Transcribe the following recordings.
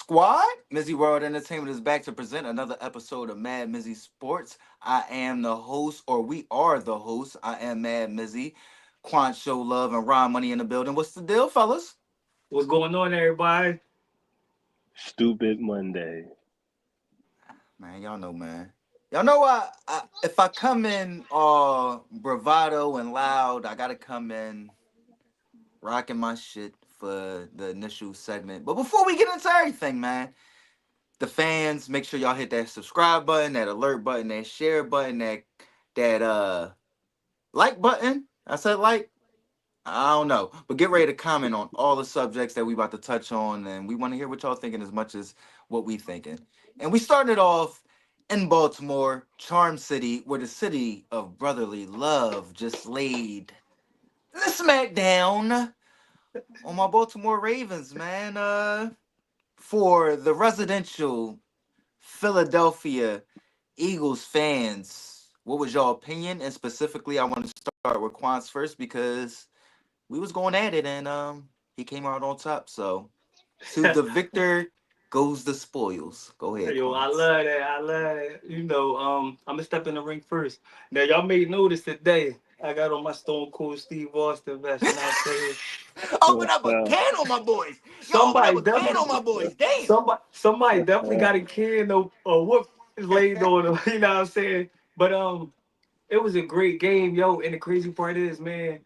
squad? MizzyWorld Entertainment is back to present another episode of MadMizzy Sports. I am the host, or we are the host. I am Mad Mizzy. Quant Show Love and Ron Money in the building. What's the deal, fellas? What's going on, everybody? Stupid Monday. Man, y'all know, man. Y'all know if I come in all bravado and loud, I gotta come in rocking my shit for the initial segment. But before we get into everything, man, the fans, make sure y'all hit that subscribe button, that alert button, that share button, that like button. I said like, I don't know. But get ready to comment on all the subjects that we about to touch on, and we want to hear what y'all thinking as much as what we thinking. And we started off in Baltimore, Charm City, where the city of brotherly love just laid the smackdown on my Baltimore Ravens, man. For the residential Philadelphia Eagles fans, what was your opinion? And specifically, I want to start with Quans first because we was going at it, and he came out on top. So to the victor goes the spoils. Go ahead, Yo, I Quants. love that. I love that. I'm gonna step in the ring first. Now, y'all may notice today I got on my Stone Cold Steve Austin vest. You know what I'm saying? Open up a can on my boys. Yo, open up Somebody a can on my definitely, boys. Damn. somebody definitely got a can of what is laid on them. You know what I'm saying? But it was a great game, yo. And the crazy part is, man,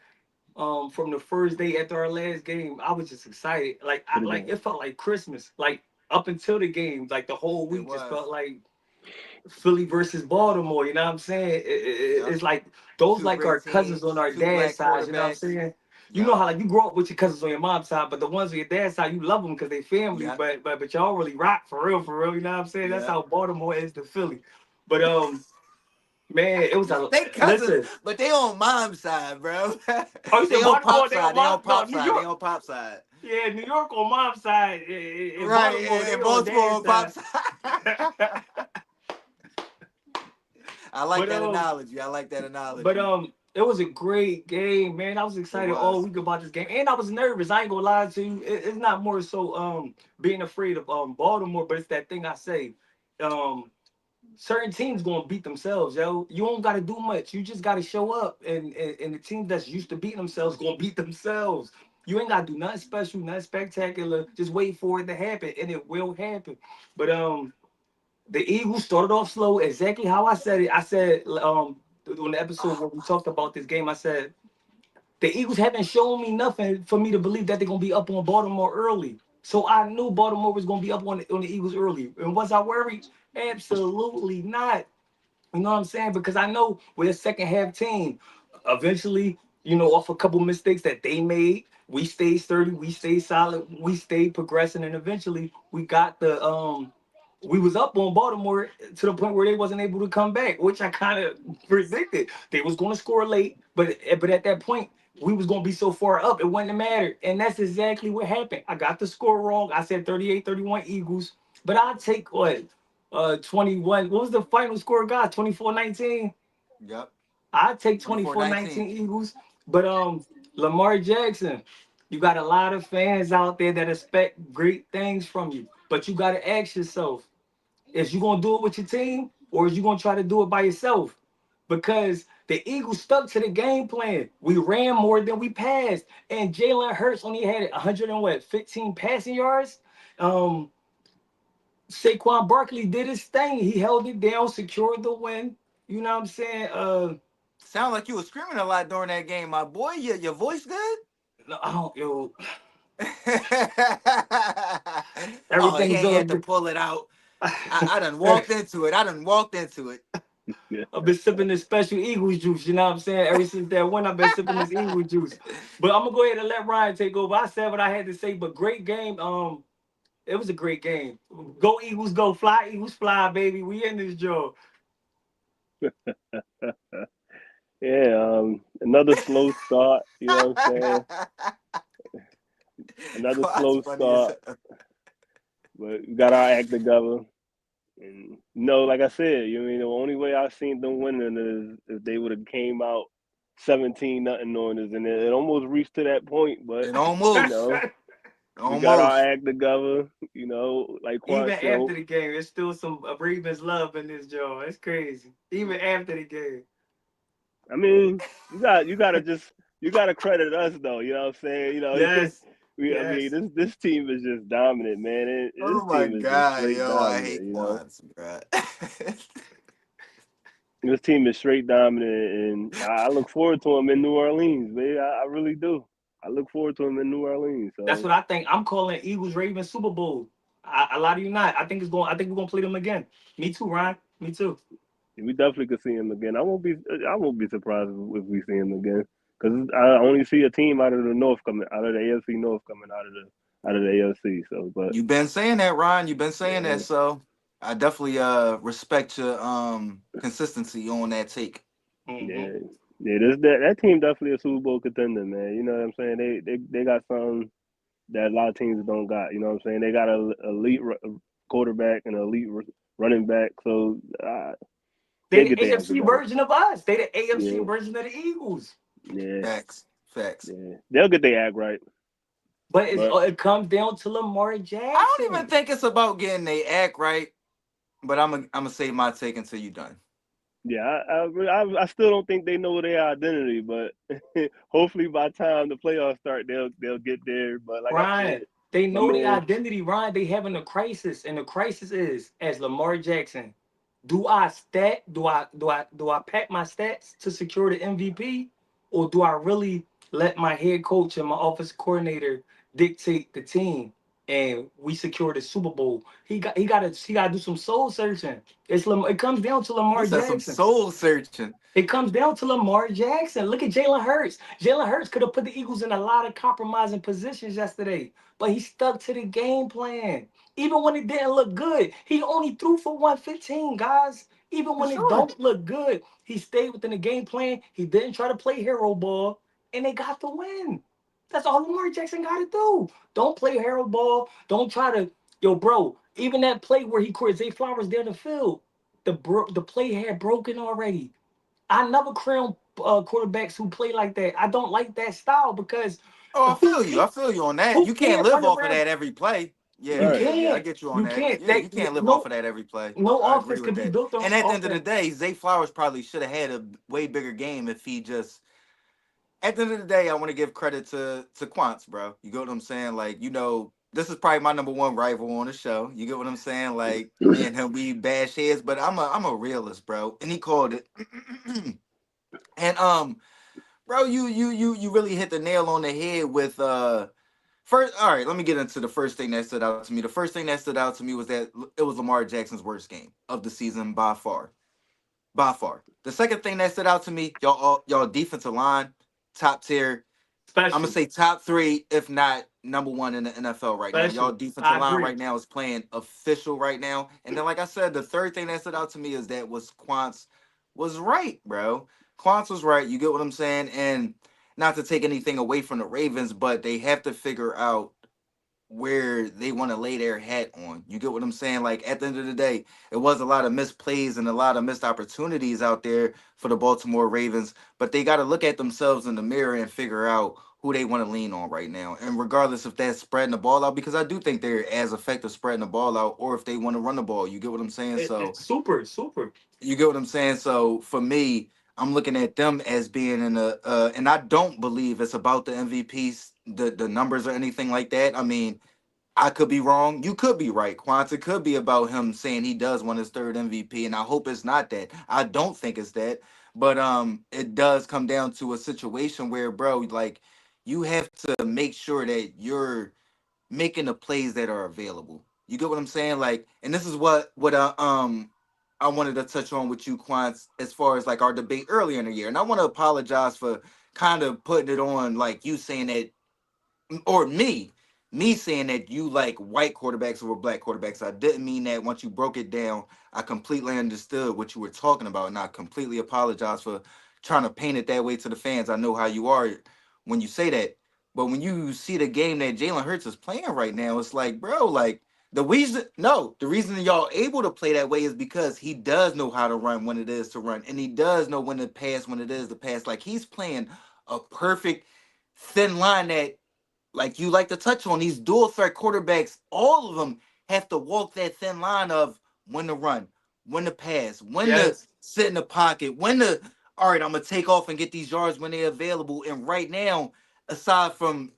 from the first day after our last game, I was just excited. Like it felt like Christmas. Like up until the game, like the whole It week just was. felt like Philly versus Baltimore. You know what I'm saying? Yep. It's like those Two like our great cousins on teams, our two dad's black side. You know what I'm quarterbacks. saying? You know Yep. how like you grow up with your cousins on your mom's side, but the ones on your dad's side, you love them because they family. Yep. But y'all really rock for real, for real. You know what I'm saying? That's Yep. how Baltimore is to Philly. But man, it was a They cousins, listen. but they on mom's side, bro. Oh, you They said on Baltimore? pop They on side. They mom? on No, pop New side. They York. on pop side. Yeah, New York on mom's side. In Right, Baltimore, they in on Baltimore dad's on pop side. side. I like but that um, analogy. I like that but analogy. it was a great game, man. I was It excited all was. week about this game, and I was nervous. I ain't gonna lie to you. It's not more so being afraid of Baltimore, but it's that thing I say. Um, certain teams gonna beat themselves, yo. You don't gotta do much. You just gotta show up, and the teams that's used to beating themselves gonna beat themselves. You ain't gotta do nothing special, nothing spectacular. Just wait for it to happen, and it will happen. But the Eagles started off slow, exactly how I said it. I said on the episode where we talked about this game, I said the Eagles haven't shown me nothing for me to believe that they're gonna be up on Baltimore early. So I knew Baltimore was gonna be up on the Eagles early. And was I worried? Absolutely not. You know what I'm saying? Because I know we're a second half team. Eventually, off a couple mistakes that they made, we stayed sturdy, we stayed solid, we stayed progressing, and eventually we was up on Baltimore to the point where they wasn't able to come back, which I kind of predicted. They was going to score late, but at that point we was going to be so far up it wouldn't matter, and that's exactly what happened. I got the score wrong. I said 38-31 Eagles, but I'll take what 21. What was the final score, guys? 24-19. Yep. I take 24-19. 24-19 Eagles. But Lamar Jackson, you got a lot of fans out there that expect great things from you. But you gotta ask yourself, is you gonna do it with your team or is you gonna try to do it by yourself? Because the Eagles stuck to the game plan. We ran more than we passed. And Jalen Hurts only had 115 passing yards. Um, Saquon Barkley did his thing. He held it down, secured the win. You know what I'm saying? Sound like you were screaming a lot during that game, my boy. Your voice good? No, I don't, yo, Oh, he everything's ain't all had to good. pull it out. I done walked into it. I done walked into it. Yeah. I've been sipping this special Eagles juice, you know what I'm saying? Ever since that one, I've been sipping this Eagles juice. But I'm gonna go ahead and let Ryan take over. I said what I had to say, but great game. It was a great game. Go Eagles, go fly, Eagles fly, baby. We in this job. Yeah, another slow start, you know what I'm saying? Another Quad's slow funny as start, but we got our act together. And like I said, the only way I seen them winning is if they would have came out 17 nothing on us, and it almost reached to that point, but it you almost. know, We got our Almost. act together. Like Even Quan said. after the game, there's still some Ravens love in this joint. It's crazy. Even after the game. I mean, you gotta credit us though. You know what I'm saying? Yes. I mean, Yes. this team is just dominant, man. This Oh my team is just god, straight yo, I dominant. hate quads, bro. This team is straight dominant, and I look forward to him in New Orleans, man. I really do. I look forward to him in New Orleans. That's So what I think. I'm calling Eagles Ravens Super Bowl. A lot of you not. I think we're gonna play them again. Me too, Ryan. Me too. we definitely could see him again. I won't be surprised if we see him again because I only see a team out of the North coming out of the AFC North coming out of the AFC. So, but You've been saying that, Ron. You've been saying that, yeah, so I definitely respect your consistency on that take. Hmm. yeah, yeah. That team definitely a Super Bowl contender, man. You know what I'm saying? They got something that a lot of teams don't got. You know what I'm saying? They got a elite quarterback and an elite running back. So They they the get their act AFC together. version of us. They the AFC Yeah, version of the Eagles. yeah, Facts, facts. yeah. They'll get their act right. But But it comes down to Lamar I don't even Jackson. think it's about getting they act right, but I'm gonna save my take until you done. yeah, I still don't think they know their identity. But hopefully by the time the playoffs start, they'll get there. But like I said, Ryan, they my know the man, identity, Ryan. They having a crisis, and the crisis is as Lamar Jackson. Do I pack my stats to secure the MVP, or do I really let my head coach and my offense coordinator dictate the team and we secure the Super Bowl? He got to do some soul searching. It comes down to He Lamar said some Jackson. soul searching. It comes down to Lamar Jackson. Look at Jalen Hurts. Jalen Hurts could have put the Eagles in a lot of compromising positions yesterday, but he stuck to the game plan. Even when it didn't look good, he only threw for 115, guys. Even For when it sure. don't look good, he stayed within the game plan. He didn't try to play hero ball, and they got the win. That's all Lamar Jackson got to do. Don't play hero ball. Don't try to, yo, bro. Even that play where he caught Zay Flowers down the field, the play had broken already. I never crown quarterbacks who play like that. I don't like that style because Oh, I who feel you. can I feel you on that. who You can't can't live run off of around? that every play. Yeah, You right? yeah, yeah. I can't. get you on You that. can't. Yeah, you can't live off of that every play. No I offense agree could with be that. built And on at the end of the offense. day, Zay Flowers probably should have had a way bigger game if he just. At the end of the day, I want to give credit to Quants, bro. You get what I'm saying? Like, this is probably my number one rival on the show. You get what I'm saying? Like, me and him, we bash heads, but I'm a realist, bro. And he called it. And bro, you really hit the nail on the head with first. All right, let me get into the first thing that stood out to me. The first thing that stood out to me was that it was Lamar Jackson's worst game of the season by far. By far. The second thing that stood out to me, y'all defensive line, top tier. I'm gonna Special. say top three, if not number one in the NFL right now. Y'all Special. defensive I line agree. right now is playing official right now. And then, like I said, the third thing that stood out to me is that was Quants was right, bro. Quants was right. You get what I'm saying? And not to take anything away from the Ravens, but they have to figure out where they want to lay their hat on. You get what I'm saying? Like at the end of the day, it was a lot of missed plays and a lot of missed opportunities out there for the Baltimore Ravens, but they got to look at themselves in the mirror and figure out who they want to lean on right now. And regardless if that's spreading the ball out, because I do think they're as effective spreading the ball out, or if they want to run the ball. You get what I'm saying? So It's super, super. you get what I'm saying? So for me, I'm looking at them as being in and I don't believe it's about the MVPs, the numbers or anything like that. I mean, I could be wrong. You could be right. Quanta could be about him saying he does want his third MVP, and I hope it's not that. I don't think it's that, but it does come down to a situation where, bro, like you have to make sure that you're making the plays that are available. You get what I'm saying? Like, and this is what I wanted to touch on with you, Quants, as far as like our debate earlier in the year, and I want to apologize for kind of putting it on like you saying that or me saying that you like white quarterbacks over black quarterbacks. I didn't mean that. Once you broke it down, I completely understood what you were talking about, and I completely apologize for trying to paint it that way to the fans. I know how you are when you say that, but when you see the game that Jalen Hurts is playing right now, it's like, bro, like the reason y'all able to play that way is because he does know how to run when it is to run, and he does know when to pass when it is to pass. Like he's playing a perfect thin line that like you like to touch on, these dual threat quarterbacks, all of them have to walk that thin line of when to run, when to pass, when to Yes. sit in the pocket, when to, all right, I'm gonna take off and get these yards when they're available. And right now, aside from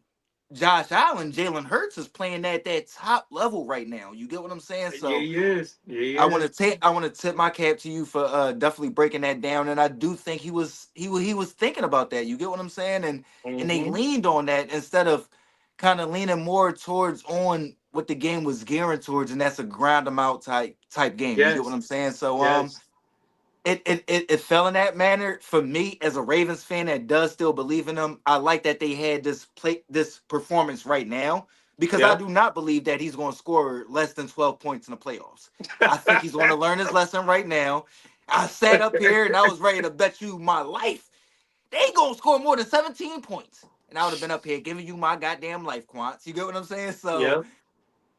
Josh Allen, Jalen Hurts is playing at that top level right now. You get what I'm saying? Yeah, So he is. Yeah, he I want is. to take I want to tip my cap to you for definitely breaking that down, and I do think he was thinking about that. You get what I'm saying? And they Mm-hmm. leaned on that instead of kind of leaning more towards on what the game was gearing towards, and that's a ground them out type game. You get what Yes. I'm saying? So Yes. it fell in that manner for me as a Ravens fan that does still believe in them. I like that they had this performance right now because I Yep. do not believe that he's going to score less than 12 points in the playoffs. I think he's going to learn his lesson right now. I sat up here and I was ready to bet you my life they ain't going to score more than 17 points. And I would have been up here giving you my goddamn life, Quants. You get what I'm saying? So Yep.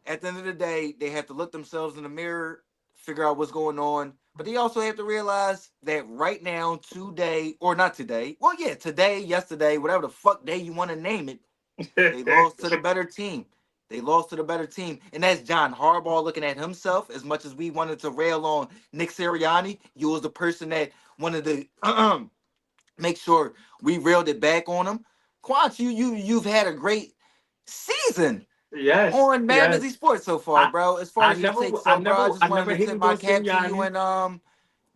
at the end of the day, they have to look themselves in the mirror, figure out what's going on. But they also have to realize that right now, today, or not today, well, yeah, today, yesterday, whatever the fuck day you want to name it, they lost to the better team. They lost to the better team. And that's John Harbaugh looking at himself. As much as we wanted to rail on Nick Sirianni, you was the person that wanted to make sure we reeled it back on him. Quant, you've had a great season Yes. on MadMizzy Yes. Sports so far, I bro. As far as your takes I so, bro, I just I wanted never to tip hated my on cap to you. Sirianni. And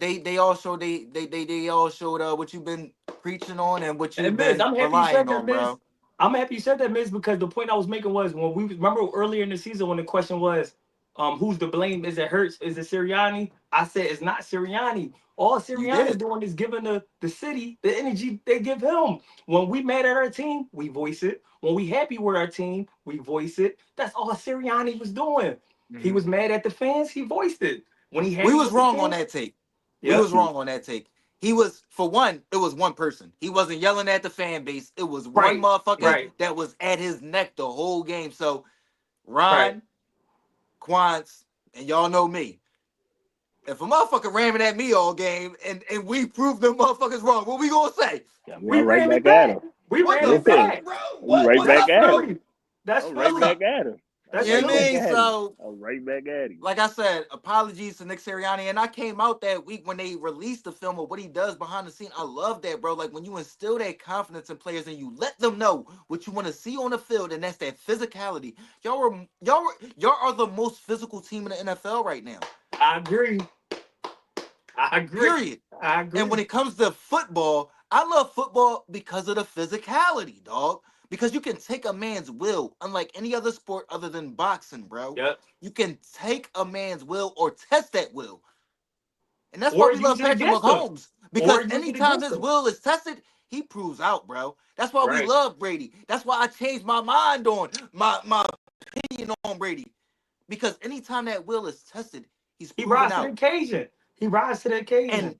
they all showed they all showed what you've been preaching on and what And you've Miz, been I'm happy you said relying that, on, Miz. bro. I'm happy you said that, Miz, because the point I was making was when we remember earlier in the season when the question was, who's to blame? Is it Hurts? Is it Sirianni? I said it's not Sirianni. All You Sirianni did. doing is giving the city the energy they give him. When we mad at our team, we voice it. When we happy with our team, we voice it. That's all Sirianni was doing. He Hmm. was mad at the fans, he voiced it. When he We happy was with the wrong on team, that take. We yep, was wrong on that take. He was, for one, it was one person. He wasn't yelling at the fan base. It was one right, motherfucker right, that was at his neck the whole game. So right. Ron, Quants, and y'all know me. If a motherfucker ramming at me all game and we prove them motherfuckers wrong, what we gonna say? I mean, We I'm right ran it back at back. him. We What ran the it Yeah, fuck, back. bro? I'm What? right What's back That's up, at bro? him. Philly. That's I'm right What's Philly. back up? at him. That's I'm You know right what I back Philly. mean? at him. So I'm right back at him. like I said, apologies to Nick Sirianni. And I came out that week when they released the film of what he does behind the scene. I love that, bro. Like when you instill that confidence in players and you let them know what you want to see on the field, and that's that physicality. Y'all are the most physical team in the NFL right now. I agree. I agree. Period. I And when agree. it comes to football, I love football because of the physicality, dog. Because you can take a man's will, unlike any other sport other than boxing, bro. Yep. You can take a man's will or test that will. And that's why Or we love use it Patrick against them. Mahomes. Or Because use it anytime against his them. will is tested, he proves out, bro. That's why we Right. love Brady. That's why I changed my mind on my opinion on Brady. Because anytime that will is tested, he's He proven rise to the out. occasion. He rise to the occasion. And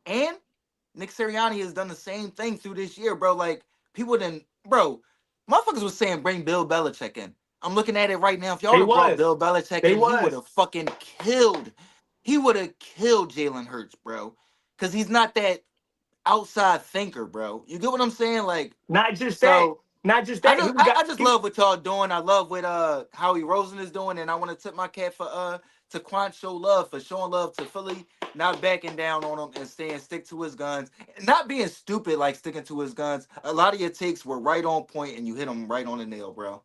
and Nick Sirianni has done the same thing through this year, bro. Like people didn't, bro. Motherfuckers was saying bring Bill Belichick in. I'm looking at it right now. If y'all would They have brought was. Bill Belichick They in, he would was. have fucking killed. He would have killed Jalen Hurts, bro. Cause he's not that outside thinker, bro. You get what I'm saying? Like, Not just that. so Not just I that. He just was I, got I just love what y'all doing. I love what Howie Rosen is doing, and I want to tip my cap for to Quant show love for showing love to Philly, not backing down on him and staying stick to his guns, not being stupid like sticking to his guns. A lot of your takes were right on point, and you hit them right on the nail, bro.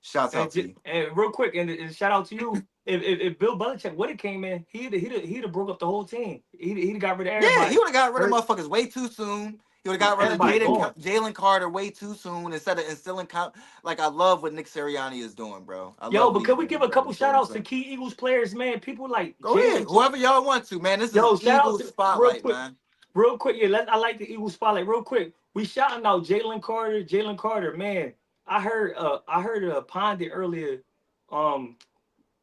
Shouts out to you. and real quick, and shout out to you. If Bill Belichick would have came in, he'd have broke up the whole team. He'd have got rid of Yeah, he everybody. would have got rid of Hurt motherfuckers way too soon. He would have got rid of everybody gone. Jalen Carter way too soon instead of instilling like I love what Nick Sirianni is doing, bro. I Yo, love what but he's can we doing, give a bro. couple You get shout what I'm outs to saying? key Eagles players, man? People like Go ahead, Jalen. whoever y'all want to, man. This is Yo, shout out Eagles to real spotlight, quick, man. real quick. Yeah, I like the Eagles spotlight. Real quick, we shouting out Jalen Carter. Jalen Carter, man. I heard Pondit earlier. Um,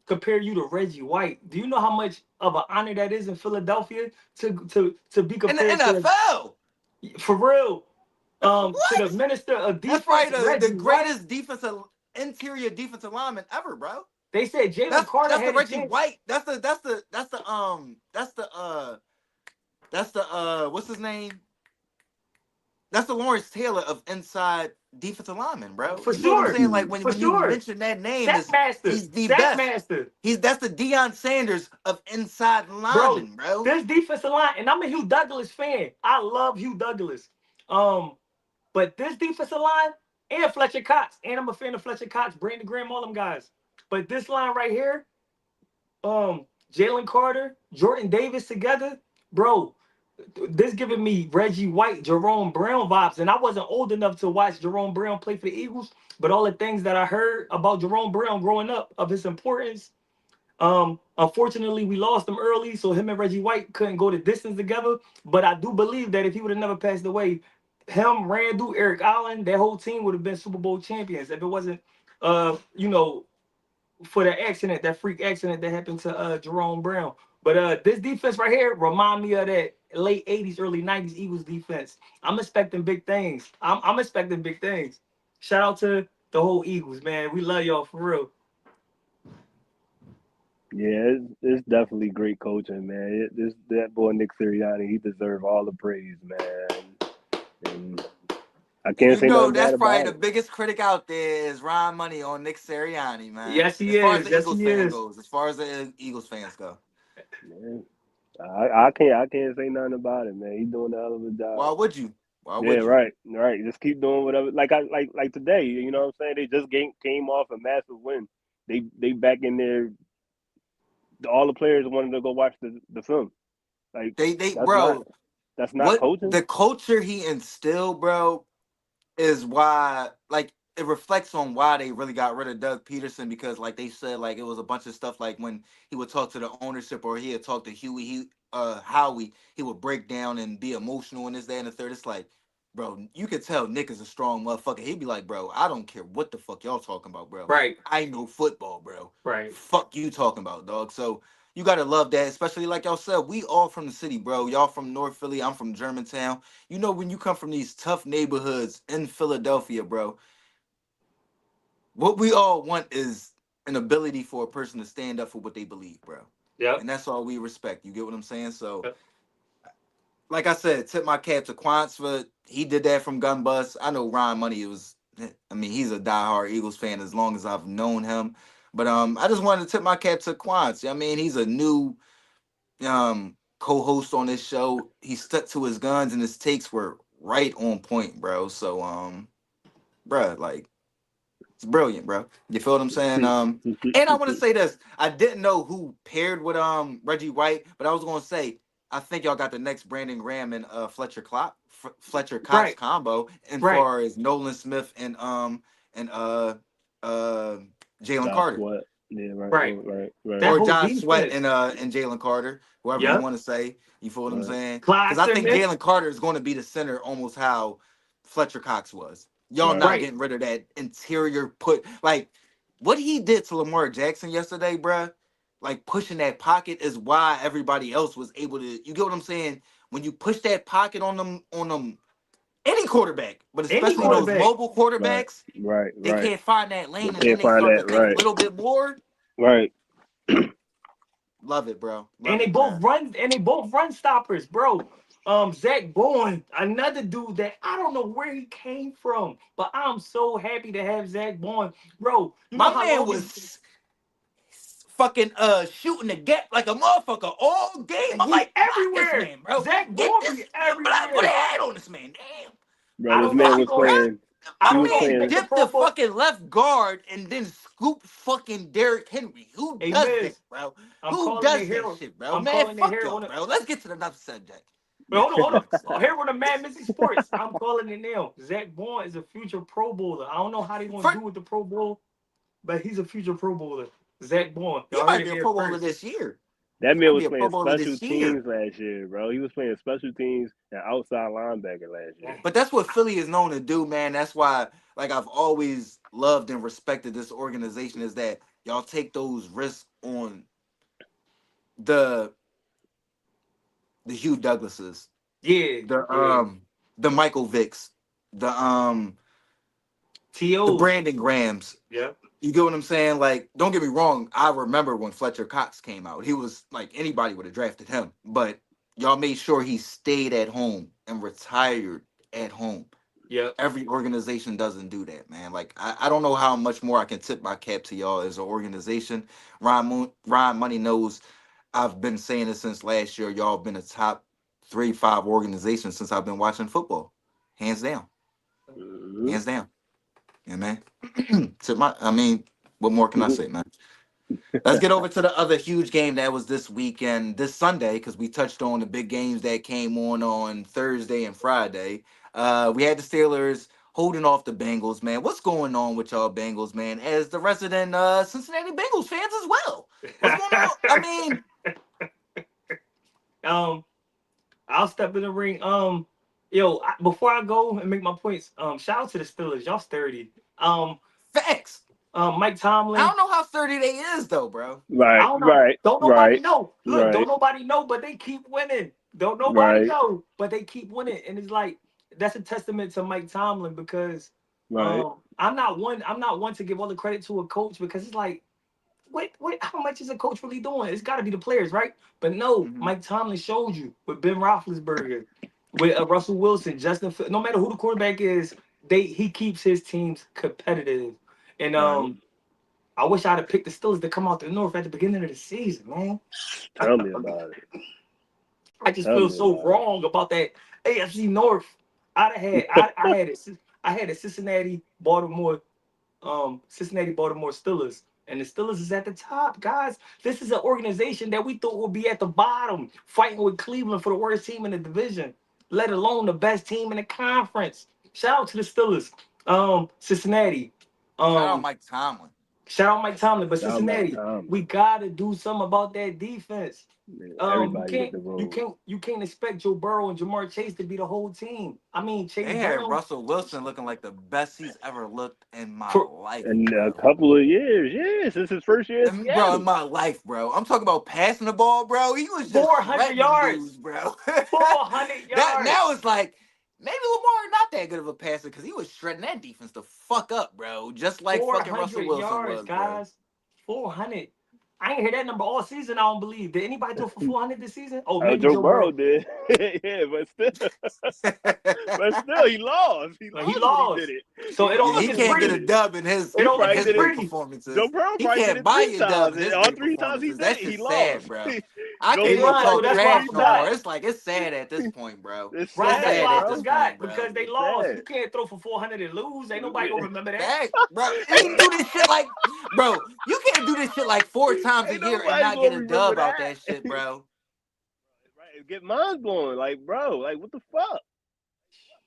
compare you to Reggie White. Do you know how much of an honor that is in Philadelphia to be In the compared to NFL, for real? To the what? minister of That's defense, probably the Reggie White. greatest defensive interior defensive lineman ever, bro. They said Jalen That's Carter that's the had a Reggie chance. White. That's the what's his name? that's the Lawrence Taylor of inside defensive lineman, bro. For You get what I'm sure. saying? Like For when you sure. mention that name, Sack is master. he's the Sack best. master. That's the Deion Sanders of inside Bro, linemen, bro. this defensive line, and I'm a Hugh Douglas fan. I love Hugh Douglas. Um, but this defensive line and Fletcher Cox, and I'm a fan of Fletcher Cox, Brandon Graham, all them guys. But this line right here, Jalen Carter, Jordan Davis together, bro. This giving me Reggie White, Jerome Brown vibes, and I wasn't old enough to watch Jerome Brown play for the Eagles, but all the things that I heard about Jerome Brown growing up of his importance. Unfortunately, we lost him early, so him and Reggie White couldn't go the distance together. But I do believe that if he would have never passed away, him, Randall, Eric Allen, that whole team would have been Super Bowl champions if it wasn't, you know, for that accident, that freak accident that happened to Jerome Brown. But this defense right here remind me of that late '80s, early '90s Eagles defense. I'm expecting big things. I'm expecting big things. Shout out to the whole Eagles, man. We love y'all for real. Yeah, it's definitely great coaching, man. This that boy Nick Sirianni, he deserves all the praise, man. And I And can't you say know nothing that's bad probably about the it. biggest critic out there is Ron Money on Nick Sirianni, man. Yes, As he far as is. the Yes, Eagles he fan is. goes, as far as the Eagles fans go. Man, I can't say nothing about it, man. He's doing a hell of a Why job. would you? Why Yeah, would you? right. Just keep doing whatever. Like today, you know what I'm saying? They just came off a massive win. They back in there. All the players wanted to go watch the film. Like They that's not bro, that's not what coaching. the culture he instilled, bro, is why like it reflects on why they really got rid of Doug Peterson because like they said like it was a bunch of stuff like when he would talk to the ownership or he would talk to Howie, he would break down and be emotional and this, that, and the third. It's like, bro, you could tell Nick is a strong motherfucker. He'd be like, bro, I don't care what the fuck y'all talking about, bro. Right. I know football, bro. Right. Fuck you talking about, dog. So you gotta love that, especially like y'all said, we all from the city, bro. Y'all from North Philly, I'm from Germantown. You know, when you come from these tough neighborhoods in Philadelphia, bro, what we all want is an ability for a person to stand up for what they believe, bro. Yep. And that's all we respect. You get what I'm saying? So, Yep. like I said, tip my cap to Quantz for he did that from Gun Bus. I know Ron Money was, I mean, he's a diehard Eagles fan as long as I've known him. But I just wanted to tip my cap to Quantz. I mean, he's a new co-host on this show. He stuck to his guns and his takes were right on point, bro. So bruh, like it's brilliant, bro. You feel what I'm saying? And I want to say this. I didn't know who paired with Reggie White, but I was gonna say I think y'all got the next Brandon Graham and Fletcher Cox Right. combo, and Right. far as Nolan Smith and uh Jalen Josh Carter. Sweat. Yeah, Right. right. That Or whole Josh Sweat defense. and Jalen Carter, whoever you Yep. want to say. You feel what I'm Right. saying? Because Clyde I think Simmons. Jalen Carter is going to be the center, almost how Fletcher Cox was. Y'all Right. not Right. getting rid of that interior put like what he did to Lamar Jackson yesterday, bruh. Like pushing that pocket is why everybody else was able to. You get what I'm saying? When you push that pocket on them, any quarterback, but Any especially Right. those quarterback. mobile Right. quarterbacks, Right. they Right. can't find that They lane, and then can't they find start to that. think a Right. little bit more. Right. Love it, bro. And Love they it, both man. run and they both run stoppers, bro. Zach Bourne, another dude that I don't know where he came from, but I'm so happy to have Zach Bourne, bro. You know My how man long it's was fucking shooting the gap like a motherfucker all game. I'm he like, block this everywhere. man, bro. Zach Get Bourne this be block, put a everywhere. hat on this man. Damn. Bro, I this don't know man if he was gonna. Bruh, playing. I He don't my was know if he man playing. make the dipped Pro the Bowl. fucking left guard and then scooped fucking Derrick Henry. Who Hey does that, Miz, bro? I'm Who calling the does that hero. shit, bro? I'm Man, calling the fuck hero y'all, on the. bro. Let's get to the next subject. Wait, hold on, hold on. Next Oh, subject. here on the MadMizzy Sports. I'm calling it now. Zach Bourne is a future Pro Bowler. I don't know how they gonna For, do with the Pro Bowl, but he's a future Pro Bowler. Zach Bourne. he Y'all heard might it be a here Pro Bowler first. this year. That He man might be was a Pro playing Bowler special this year. teams last year, bro. He was playing special teams and outside linebacker last year. But that's what Philly is known to do, man. That's why, like, I've always loved and respected this organization is that y'all take those risks on the the Hugh Douglases, Yeah, the yeah. the Michael Vicks, the the T.O.'s. Brandon Grahams. Yeah. You get what I'm saying? Like, don't get me wrong. I remember when Fletcher Cox came out. He was like anybody would have drafted him, but y'all made sure he stayed at home and retired at home. Yep. Every organization doesn't do that, man. Like I don't know how much more I can tip my cap to y'all as an organization. Ryan Money knows I've been saying it since last year. Y'all have been a top 3, 5 organizations since I've been watching football. Hands down. Mhm. Hands down. Yeah, man. I mean, what more can I say, man? Let's get over to the other huge game that was this weekend, this Sunday, because we touched on the big games that came on Thursday and Friday. We had the Steelers holding off the Bengals, man. What's going on with y'all Bengals, man? As the resident Cincinnati Bengals fans as well. What's going on? I mean, um, I'll step in the ring. Yo, before I go and make my points, shout out to the Steelers. Y'all sturdy. Um, facts. Mike I Tomlin. don't know how sturdy they is though, bro. I Right, don't know. right, Don't nobody right, know. Look, don't right, nobody know, but they keep winning. Don't nobody right, know, but they keep winning. And it's like that's a testament to Mike Tomlin because right. I'm not one to give all the credit to a coach because it's like what how much is a coach really doing? It's gotta be the players, right? But no, Hmm. Mike Tomlin showed you with Ben Roethlisberger, with Russell Wilson, no matter who the quarterback is, he keeps his teams competitive. And Right. I wish I'd have picked the Steelers to come out the North at the beginning of the season, man. Tell me about it. I just Tell feel me so about it. wrong about that AFC North. I had a Cincinnati Baltimore Steelers. And the Steelers is at the top, guys. This is an organization that we thought would be at the bottom, fighting with Cleveland for the worst team in the division, let alone the best team in the conference. Shout out to the Steelers. Cincinnati. Shout out Um, Mike Tomlin. Shout out Mike Tomlin, but Shout out Mike Cincinnati, we Tomlin. gotta do something about that defense. Man, You everybody hit can't the you road. can't you can't expect Joe Burrow and Jamar Chase to be the whole team. I mean Chase They had Brown Russell Wilson looking like the best he's ever looked in my for life, In a bro. couple of years, yeah, since his first year in Bro, in Seattle. my life, bro. I'm talking about passing the ball, bro. He was just 400 shredding them yards. dudes, bro. 400 That now yards. it's like maybe Lamar not that good of a passer because he was shredding that defense the fuck up, bro. Just like fucking Russell 400 Wilson yards, was, bro. guys. 400. I ain't hear that number all season, I don't believe. Did anybody throw for 400 this season? Oh, maybe Joe Joe Burrow Burrow. did, yeah, but still, he lost. He He lost when he did lost. it. So He it don't Yeah, look he lost as when he can't get did a pretty. it. dub It He don't in look probably as his did it. great pretty. Joe performances. Burrow He probably did can't it buy three you a dub times, in and his all great three times he performances. did That it, he shit's lost. sad, bro. I Joe Hey can't even Burrow Ryan, so talk did that's it why I trash three no more. forgot. times. It's sad at this point, bro. It's Ryan, It's that's sad, sad why I at this bro. forgot point, bro. because they It's lost. sad. You can't throw for 400 and lose. Ain't nobody gonna remember that. That, bro, he do this shit like, bro, you can't do this shit like 4 times a Ain't year and nobody not get gonna a remember dub out that. that shit, bro. Right? Get mine going, like, bro, like, what the fuck?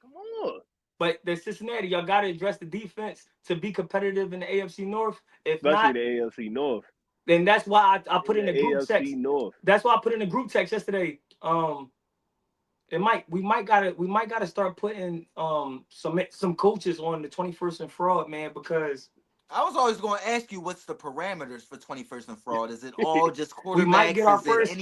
Come on. But the Cincinnati, y'all got to address the defense to be competitive in the AFC North. If Especially not, the AFC North. then that's why I put In in the the group AFC text. North. That's why I put in the group text yesterday. We might gotta start putting some coaches on the 21st and fraud, man, because I was always going to ask you what's the parameters for 21st and fraud. Is it all just we might get quarterbacks? our Is it first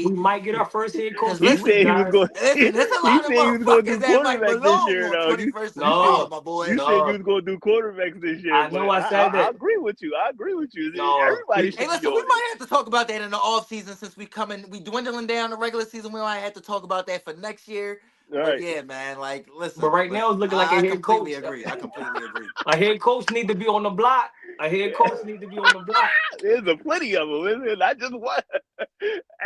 we anybody? might get our first head coach Because He this week, said he was guys. going. listen, there's a He lot of said he was going to motherfuckers do that might quarterbacks this belong year, on though. 21st and You fraud, No, my boy. you said you no. was going to do quarterbacks this year, I but know I said I that. agree with you. I agree with you. No, Everybody Hey, should be listen, we on it. might have to talk about that in the off season since we dwindling down the regular season. We might have to talk about that for next year. All But right. yeah, man, like, but right now listen, it's looking like a I head completely coach. agree. I completely agree. A head coach need to be on the block. A head coach need to be on the block. There's a plenty of them, isn't it? Not just one.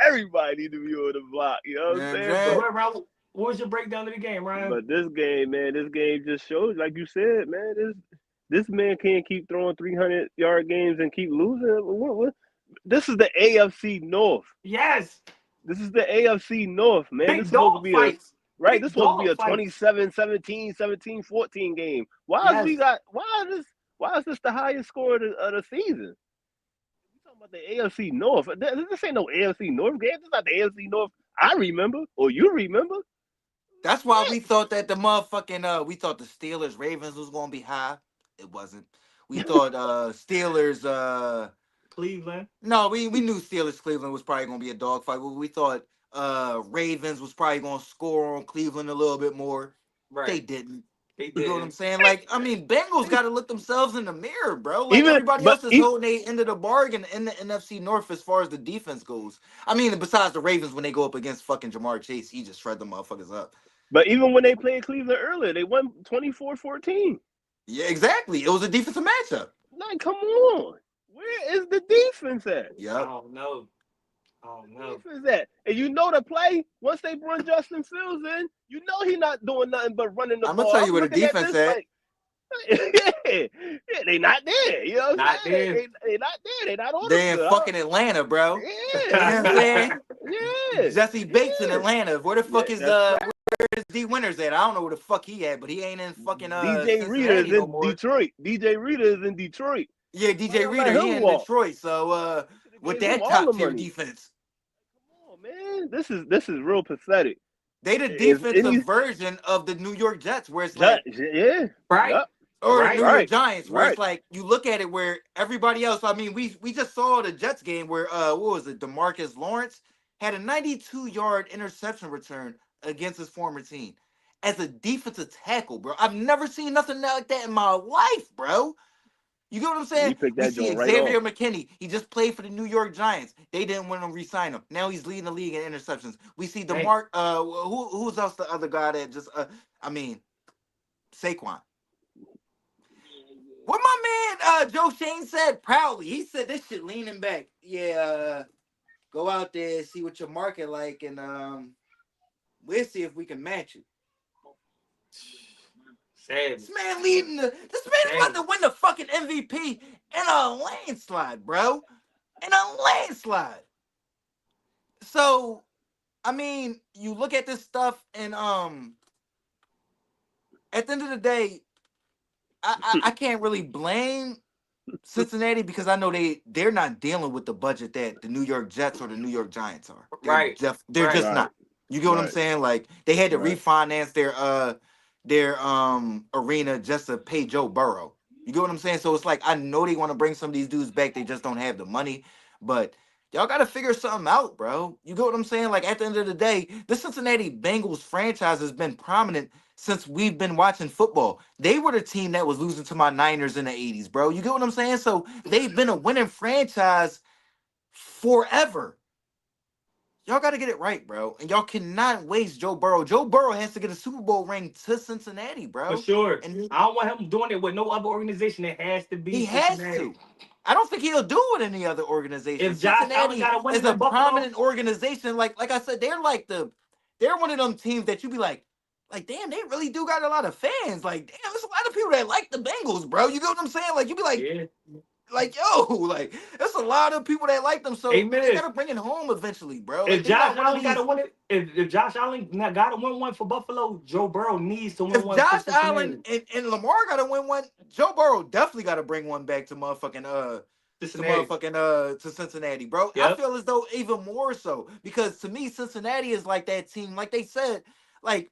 Everybody need to be on the block. You know You what know I'm what I'm saying? But saying? Ryan, what was your breakdown of the game, Ryan? But this game, man, this game just shows, like you said, man, this man can't keep throwing 300-yard games and keep losing. This is the AFC North. Yes, This is the AFC North, man. This big is supposed to dog be a fights. right. This is Big supposed to be dog a fights. 27-17, 17-14 game. Yes. Why is this the highest score of the season? We talking about the AFC North. This ain't no AFC North game. This is not the AFC North I remember or you remember. That's why What? we thought that the motherfucking we thought the Steelers Ravens was gonna be high. It wasn't. We thought Steelers Cleveland. no, we knew Steelers Cleveland was probably gonna be a dogfight. We thought Ravens was probably gonna score on Cleveland a little bit more. They Right. didn't. They You know what I'm didn't. saying? Like, I mean, Bengals got to look themselves in the mirror, bro. Like Even everybody but else is even, holding their end of the bargain in the NFC North as far as the defense goes. I mean, besides the Ravens when they go up against fucking Jamar Chase, he just shred the motherfuckers up. But even when they played Cleveland earlier, they won 24-14. Yeah, exactly. It was a defensive matchup. Like, come on. Where is the defense at? I Yep. don't know. I don't know. Defense at? And you know the play, once they bring Justin Fields in, you know he not doing nothing but running the I'm gonna ball. tell I'm you where the looking at defense this at. like, yeah, they not there. You know what I'm Not saying? there. They not there. They not on the They in field. fucking Atlanta, bro. You know what I'm Yeah, saying? yeah, Jesse Bates in yeah. Atlanta. Where the Yeah, fuck is that's fact. where's D Winters at? I don't know where the fuck he at, but he ain't in fucking DJ Reader is Cincinnati no in more. Detroit. DJ Reader is in Detroit. Yeah, Why DJ y'all let Reader, he him in walk? Detroit. So You should have with gave him that all top the tier money. defense, Come on, man. This is real pathetic. they the Is defensive any version of the New York Jets, where it's like, yeah, Right? yep, or the Right? New York right, Giants, where it's right. like you look at it where everybody else. I mean, we just saw the Jets game where what was it? DeMarcus Lawrence had a 92-yard interception return against his former team as a defensive tackle, bro. I've never seen nothing like that in my life, bro. You get what I'm Yeah, he saying? picked We that see joint right off. Xavier McKinney. He just played for the New York Giants. They didn't want to re-sign him. Now he's leading the league in interceptions. We see Hey, DeMarc. Who's else? The other guy that just I mean Saquon. What my man Joe Shane said proudly. He said this shit leaning back. Yeah, go out there, see what your market like, and we'll see if we can match it. savage. This man leading the. This man is about Savage. to win the fucking MVP in a landslide, bro. In a landslide. So, I mean, you look at this stuff, and at the end of the day, I can't really blame Cincinnati because I know they're not dealing with the budget that the New York Jets or the New York Giants are. Right. They're Right. just Right, not. You get what I'm right, saying? Like they had to right. refinance their arena just to pay Joe Burrow. You get what I'm saying? So it's like I know they want to bring some of these dudes back. They just don't have the money. But y'all got to figure something out, bro. You get what I'm saying? Like at the end of the day, the Cincinnati Bengals franchise has been prominent since we've been watching football. They were the team that was losing to my Niners in the 80s, bro. You get what I'm saying? So they've been a winning franchise forever. Y'all got to get it right, bro. And y'all cannot waste Joe Burrow. Joe Burrow has to get a Super Bowl ring to Cincinnati, For bro. sure. And I don't want him doing it with no other organization. It has to be he has Cincinnati. to. I don't think he'll do it in any other organization. If Josh Allen Cincinnati got to win is it a in Buffalo, prominent organization. Like I said, they're one of them teams that you be like, damn, they really do got a lot of fans. Like, damn, there's a lot of people that like the Bengals, bro. You get what I'm saying? Like, you be yeah. like, yo, like, there's a lot of people that like them. So they Amen. gotta bring it home eventually, bro. Like, If they Josh not one of Allen got to these. win it, if Josh Allen got to win one for Buffalo, Joe Burrow needs to win If one for Josh Allen Cincinnati. and Lamar gotta win one, Joe Burrow definitely gotta bring one back to motherfucking Cincinnati. to Cincinnati, bro. I Yep. feel as though even more so because to me, Cincinnati is like that team, like they said, like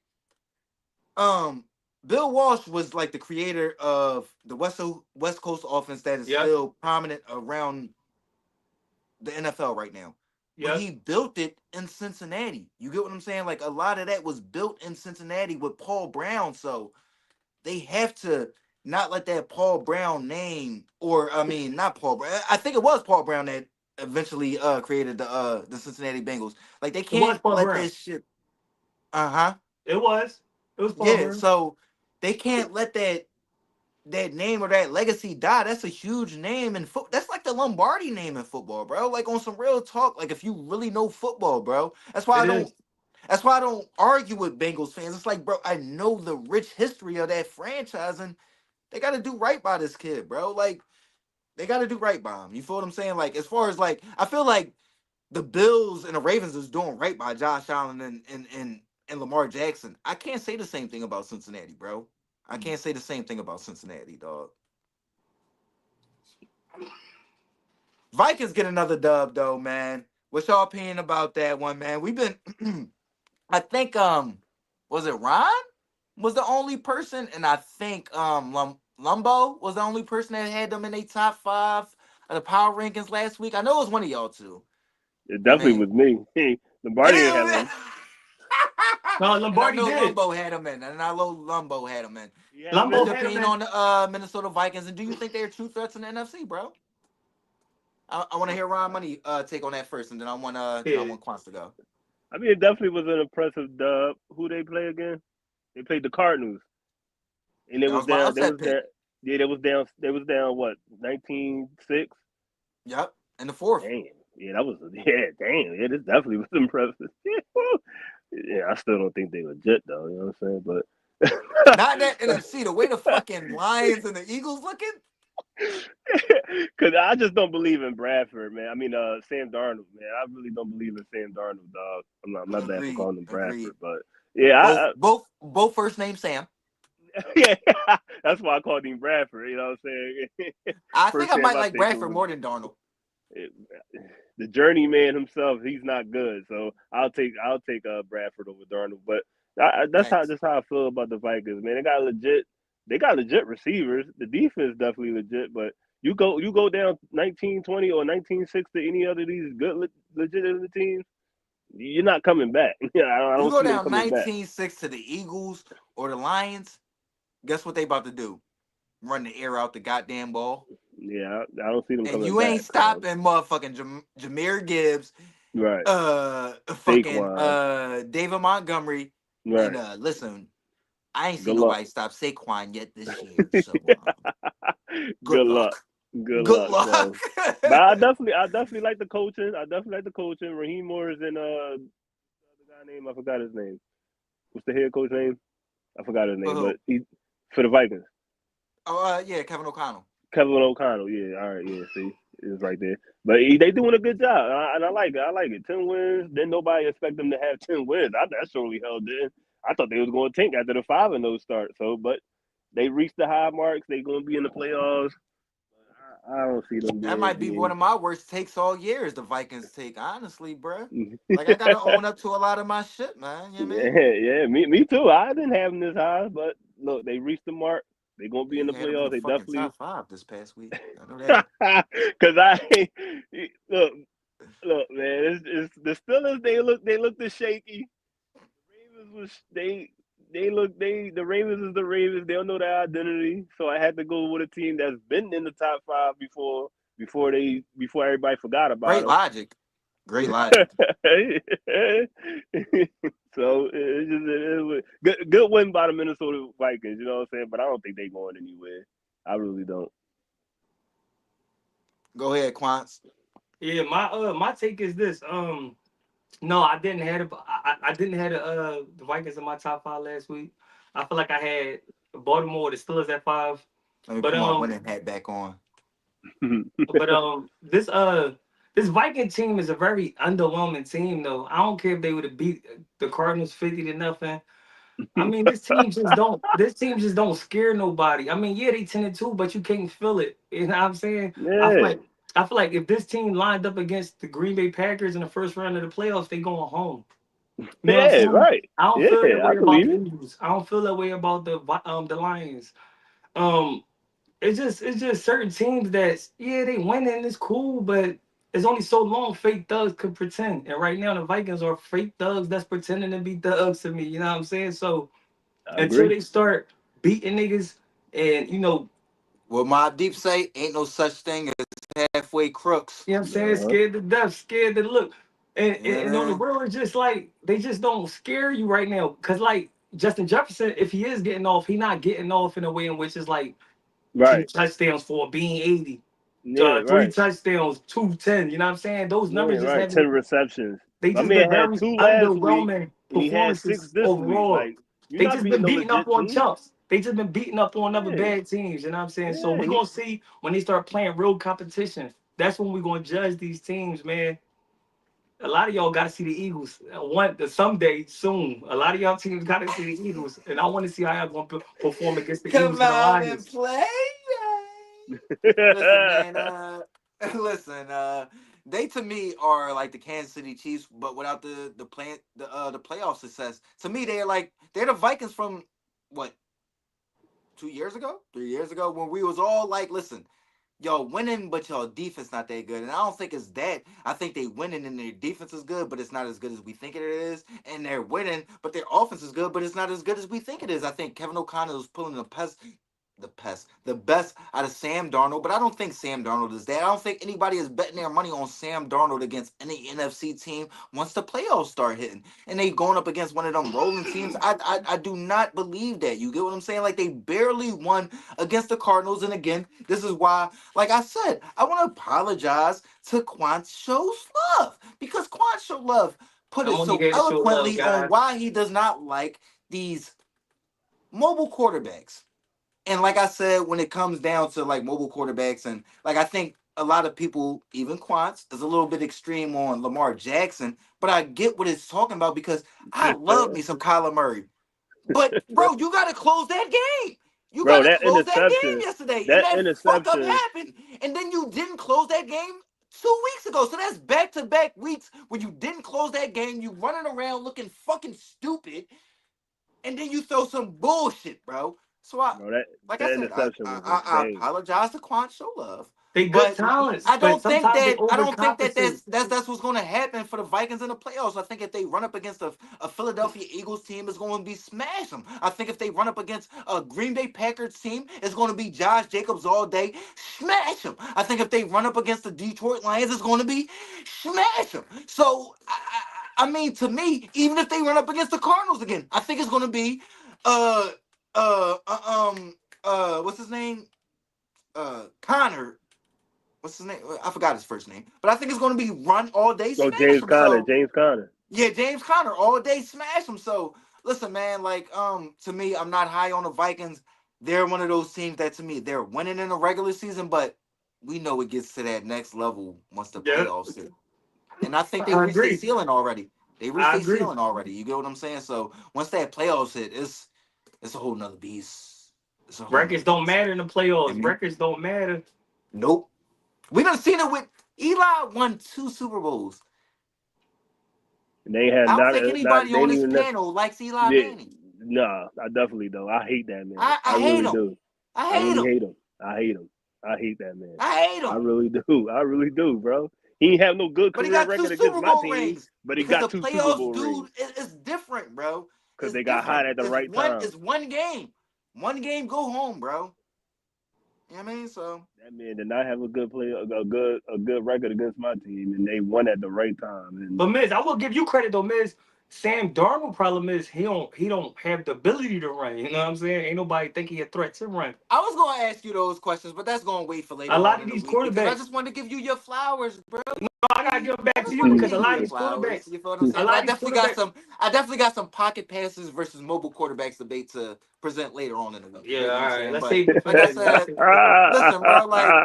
um Bill Walsh was like the creator of the West Coast offense that is Yep. still prominent around the NFL right now. But Yep. he built it in Cincinnati. You get what I'm saying? Like a lot of that was built in Cincinnati with Paul Brown. So they have to not let that Paul Brown name, or I mean, not Paul Brown. I think it was Paul Brown that eventually created the Cincinnati Bengals. Like they It was can't Paul let Brown. this shit. Uh huh. It was. It was Paul Yeah. Brown. So they can't let that name or that legacy die. That's a huge name in football. That's like the Lombardi name in football, bro. Like on some real talk. Like if you really know football, bro. That's why I It don't. is. That's why I don't argue with Bengals fans. It's like, bro, I know the rich history of that franchise, and they got to do right by this kid, bro. Like they got to do right by him. You feel what I'm saying? Like as far as like, I feel like the Bills and the Ravens is doing right by Josh Allen and Lamar Jackson. I can't say the same thing about Cincinnati, bro. I can't say the same thing about Cincinnati, dog. Vikings get another dub though, man. What's your opinion about that one, man? We've been I think was it Ron was the only person, and I think Lumbo was the only person that had them in a top five of the power rankings last week. I know it was one of y'all two. It I definitely mean, was me. Lombardi didn't have and him. I Lombardi know did. Lumbo had him in, and I know Lumbo had him in. He had him What's Lumbo in. your had him opinion in. on the Minnesota Vikings, and do you think they're true threats in the NFC, bro? I want to hear Ron Money take on that first, and then I want Yeah. Quants to go. I mean, it definitely was an impressive dub. Who they play again? They played the Cardinals, and it That was was my down. They upset was pick. down. Yeah, they was down. They was down. What 19-6? Yep, in the fourth. Damn. Yeah, that was. Yeah, damn. Yeah, this definitely was impressive. Yeah, I still don't think they legit though. You know what I'm saying? Not that But NFC. The way the fucking Lions and the Eagles looking. because I just don't believe in Bradford, man. I mean, Sam Darnold, man. I really don't believe in Sam Darnold, dog. My bad for Agreed. calling him Agreed. Bradford, but yeah, Both both first name Sam. yeah, that's why I called him Bradford. You know what I'm saying? I think First I name might I like think it Bradford was more than Darnold. it, the journeyman himself. He's not good, so I'll take Bradford over Darnold. But Thanks. that's how I feel about the Vikings, man. They got legit receivers. The defense definitely legit, but you go down 19-20 or 19-6 to any other of these good legitimate teams, you're not coming back. Yeah, I You don't go see them down coming back. 19-6 to the Eagles or the Lions. Guess what they about to do? Run the air out the goddamn ball. Yeah, I don't see them And coming you ain't back. stopping motherfucking Jameer Gibbs, Right, fucking Saquon. David Montgomery. And Right. listen, I ain't Good seen luck. nobody stop Saquon yet this year. So good Good luck. luck. Good Good luck. luck. So, but I definitely like the coaching. I definitely like the coaching. Raheem Morris and the guy name I forgot his name. What's the head coach name? I forgot his For name, but who? he for the Vikings. Oh, yeah, Kevin O'Connell. Kevin O'Connell. Yeah, all right. Yeah, see, it's right there. But they doing a good job, and I like it. I like it. 10 wins. Then nobody expect them to have 10 wins. That surely hell did. I thought they was going to tank after the 5-0 start. So, but they reached the high marks. They going to be in the playoffs. I don't see them That being might be one being. of my worst takes all year is the Vikings take, honestly, bruh. Like, I got to own up to a lot of my shit, man. You know what I mean? Yeah, yeah, me too. I didn't have them this high, but look, they reached the mark. They're gonna be in the You had them in playoffs. the They fucking definitely top five this past week. I know that. because I look, look, man. It's the Steelers. They look the shaky. Ravens was the Ravens is the Ravens. They don't know their identity, so I had to go with a team that's been in the top five before everybody forgot about Great them. logic. Great logic. So it was good win by the Minnesota Vikings. You know what I'm saying? But I don't think they going anywhere. I really don't. Go ahead, Quants. Yeah, my take is this. No, I didn't have I didn't have the Vikings in my top five last week. I feel like I had Baltimore, the Steelers at five. Let me But put my winning hat back on. this Viking team is a very underwhelming team though. I don't care if they would have beat the Cardinals 50-0. I mean, this team just don't scare nobody. I mean, yeah, they 10-2, but you can't feel it. You know what I'm saying? I feel Yeah, like I feel like if this team lined up against the Green Bay Packers in the first round of the playoffs, they going home. You know what I'm yeah, saying? right. I don't Yeah, feel that I way about believe the it. Eagles. I don't feel that way about the Lions. Um, it's just certain teams that yeah they winning it's cool, but it's only so long fake thugs could pretend. And right now the Vikings are fake thugs that's pretending to be thugs to me. You know what I'm saying? So I until agree. they start beating niggas and What Mob Deep say, ain't no such thing as halfway crooks. you know what I'm saying, Uh scared to death, scared to look. And, You know and, what and on I the mean? real, it's just like they just don't scare you right now. Cause like Justin Jefferson, if he is getting off, he not getting off in a way in which is like two Right. touchdowns for being 80. Yeah. Three Right. touchdowns, 210. You know what I'm saying? Those Yeah. numbers just Right. haven't. 10 receptions. They My just been man had very two last week, underwhelming and he had six performances this week. overall. Like you're They not just beating been no beating up legit on team. chumps. They just been beating up on other Yeah. bad teams. You know what I'm saying? So Yeah. we're gonna see when they start playing real competition. That's when we're gonna judge these teams, man. A lot of y'all got to see the Eagles one someday soon. A lot of y'all teams got to see the Eagles, and I want to see how y'all gonna perform against the Come Eagles and the out and Lions. play. Listen, man. Listen. They to me are like the Kansas City Chiefs, but without the playoff success. To me, they're the Vikings from what 2 years ago, 3 years ago, when we was all like, listen, y'all winning, but y'all defense not that good. And I don't think it's that. I think they winning and their defense is good, but it's not as good as we think it is. And they're winning, but their offense is good, but it's not as good as we think it is. I think Kevin O'Connell is pulling the best out of Sam Darnold. But I don't think Sam Darnold is that. I don't think anybody is betting their money on Sam Darnold against any NFC team once the playoffs start hitting and they going up against one of them rolling teams. I do not believe that. You get what I'm saying? Like they barely won against the Cardinals, and again, this is why, like I said, I want to apologize to Quancho Love because Quancho Love put I'm it only so here to show love, eloquently on guys. why he does not like these mobile quarterbacks. And like I said, when it comes down to like mobile quarterbacks, and like I think a lot of people, even Quants, is a little bit extreme on Lamar Jackson, but I get what it's talking about because I love me some Kyler Murray. But bro, you gotta close that game. You Bro, gotta that close that game interception, yesterday. And that that fuck up interception, happened. And then you didn't close that game 2 weeks ago. So that's back-to-back weeks where you didn't close that game. You running around looking fucking stupid and then you throw some bullshit, bro. So bro, that like I that said, interception was I insane. apologize to Quancho Love, They good but talents, but sometimes they I don't think that overcompensate. that's what's going to happen for the Vikings in the playoffs. I think if they run up against a Philadelphia Eagles team, it's going to be smash them. I think if they run up against a Green Bay Packers team, it's going to be Josh Jacobs all day, smash them. I think if they run up against the Detroit Lions, it's going to be smash them. So I mean, to me, even if they run up against the Cardinals again, I think it's going to be uh uh uh, um what's his name? Connor. What's his name? I forgot his first name. But I think it's going to be run all day, Oh, smash him. So James Conner. yeah, James Conner all day, smash him. So listen, man. Like to me, I'm not high on the Vikings. They're one of those teams that to me they're winning in the regular season, but we know it gets to that next level once the Yeah, playoffs hit. And I think they I reached their agree. ceiling already. They reached I their agree. ceiling already. You get what I'm saying? So once that playoffs hit, it's a whole nother beast. It's a whole Records nother don't beast. matter in the I playoffs. mean, Records don't matter. nope. We done seen it with Eli won 2 Super Bowls. And they had I don't think anybody they on didn't this even panel likes Eli yeah, Manning. nah, I definitely don't. I hate that man. I I hate really him. do. I I hate really him. hate him. I hate him. I hate that man. I hate I him. really do. I really do, bro. He ain't have no good But he career got two record against Super my Bowl team, rings but he because got the two Super playoffs, Bowl rings dude, is different, bro. because It's they got hot different. at the It's right one. time. It's one game. One game, go home, bro. You know what I mean? So That man did not have a good play, a good record against my team, and they won at the right time. And But Miz, I will give you credit though, Miz. Sam Darnold problem is he don't have the ability to run. You know what I'm saying? Ain't nobody think he a threat to run. I was gonna ask you those questions, but that's gonna wait for A later lot on of in the these week because I quarterbacks. just wanted to give you your flowers, bro. No, I gotta give it I back to just you wanted to because a give you lot of your these flowers. quarterbacks, You feel what I'm a saying? But lot I of these definitely got quarterbacks. some. I definitely got some pocket passes versus mobile quarterbacks debate to present later on in the week. You Yeah, dig all what I'm right. saying? Let's But save it for like I later. Let's said, save it for later. listen, bro. Like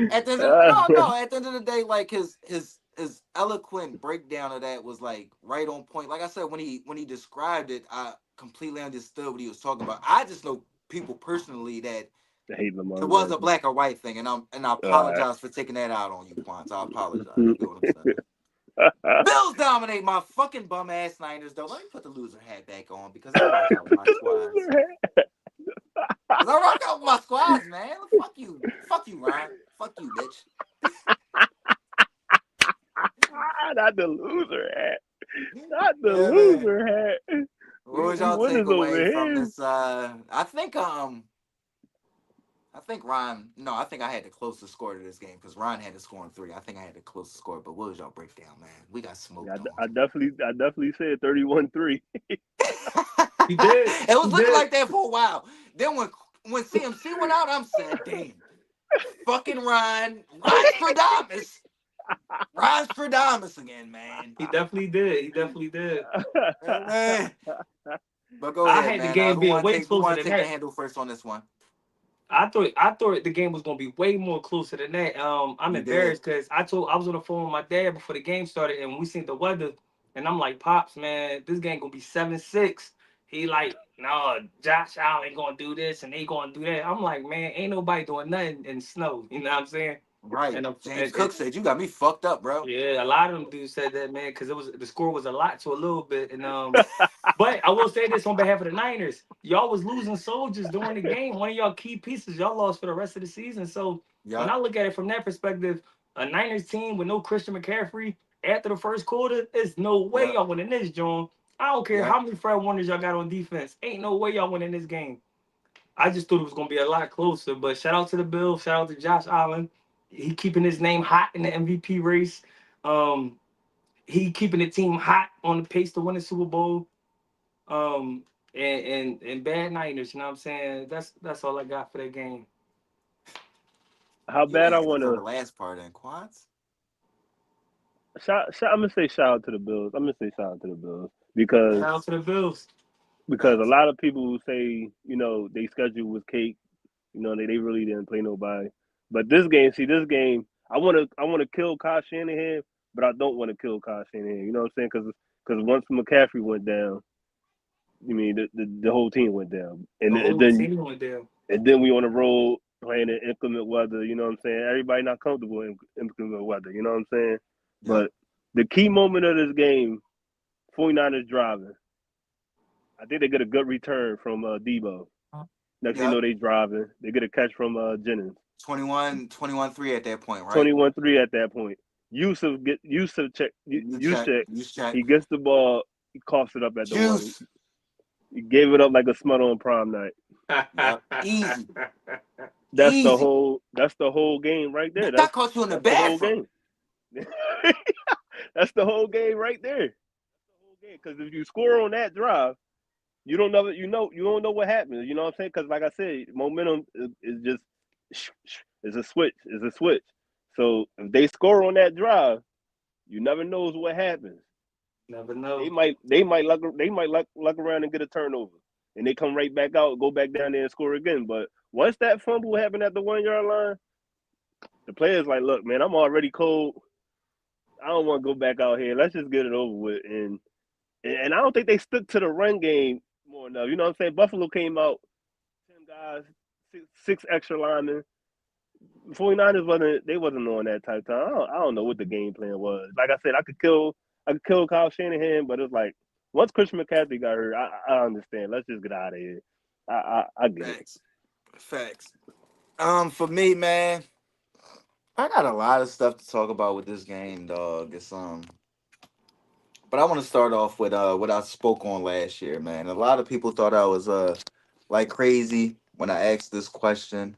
at the end of no, at the end of the day, like his eloquent breakdown of that was like right on point. Like I said, when he described it, I completely understood what he was talking about. I just know people personally that I hate it Lamar was a Jackson. black or white thing, and I All apologize for taking that out on you, Quants. I apologize. You right. get what I'm saying? Bills dominate my fucking bum ass Niners though. Let me put the loser hat back on because I rock out with my squads. Cause I rock out with my squads, man. Fuck you, Ryan. Fuck you, bitch. Not the loser hat. Not the Yeah, man. loser hat. What was We y'all winners over takeaway from here. this? I think Ryan. No, I think I had the closest score to this game because Ryan had the score in three. I think I had the closest score. But what was y'all breakdown, man? We got Yeah, smoked on. I definitely said 31-3. He did. It was He looking did. like that for a while. Then when CMC went out, I'm saying, damn, fucking Ryan Stradamus, Ryan Stradamus again, man. He definitely did. He definitely did. Man. But go I ahead, had the man. game being way Who closer want to than take the that. handle first on this one? I thought the game was gonna be way more closer than that. I'm You did. embarrassed because I was on the phone with my dad before the game started and we seen the weather and I'm like, Pops, man, this game gonna be 7-6. He like, no, Josh Allen gonna do this and they gonna do that. I'm like, man, ain't nobody doing nothing in snow. You know what I'm saying? Right. And, James Cook said you got me fucked up, bro. yeah, a lot of them dudes said that, man, because it was the score was a lot to a little bit. But I will say this on behalf of the Niners. Y'all was losing soldiers during the game. One of y'all key pieces y'all lost for the rest of the season. So when I Yup. look at it from that perspective, a Niners team with no Christian McCaffrey after the first quarter, there's no way Yup. y'all winning this, John. I don't care how Yup. many Fred Warners y'all got on defense. Ain't no way y'all winning this game. I just thought it was gonna be a lot closer. But shout out to the Bills. Shout out to Josh Allen. He keeping his name hot in the MVP race. Um, he keeping the team hot on the pace to win the Super Bowl. Um, and bad Niners. You know what I'm saying? That's all I got for that game. How You bad ain't I had to want throw to the last part in quads. I'm gonna say shout out to the Bills. I'm gonna say shout out to the Bills Shout out to the Bills. because a Facts. lot of people say they schedule was cake. They really didn't play nobody. But this game, see this game, I want to kill Kyle Shanahan, but I don't want to kill Kyle Shanahan. You know what I'm saying? Because once McCaffrey went down, I mean the whole team went down, The and, and whole then team went down. and then we on the road playing in inclement weather. You know what I'm saying? Everybody not comfortable in inclement weather. You know what I'm saying? Yep. But the key moment of this game, 49ers driving. I think they get a good return from Debo. Next thing you know, Yep. they driving. They get a catch from Jennings. 21-3 at that point, right? 21-3 at that point. You check. Yusuf, You check. he gets the ball, he coughs it up at the one. Juice. He gave it up like a smut on prom night. Yep. Easy. That's the Easy. whole that's the whole game right there. That caught you in the That's the whole bathroom. game. That's the whole game right there. Because if you score on that drive, you don't know you don't know what happens. You know what I'm saying? Because like I said, momentum is just it's a switch. It's a switch. So if they score on that drive, you never knows what happens. Never They know. might luck around and get a turnover, and they come right back out, go back down there and score again. But once that fumble happened at the 1 yard line, the players like, look, man, I'm already cold. I don't want to go back out here. Let's just get it over with. And I don't think they stuck to the run game more enough. You know what I'm saying? Buffalo came out 10 guys, six extra linemen. 49ers wasn't on that type time. I don't know what the game plan was. Like I said, I could kill Kyle Shanahan, but it's like once Christian McCaffrey got hurt, I understand. Let's just get out of here. I get it. Facts. Facts. For me, man, I got a lot of stuff to talk about with this game, dog. But I want to start off with what I spoke on last year, man. A lot of people thought I was like crazy when I asked this question,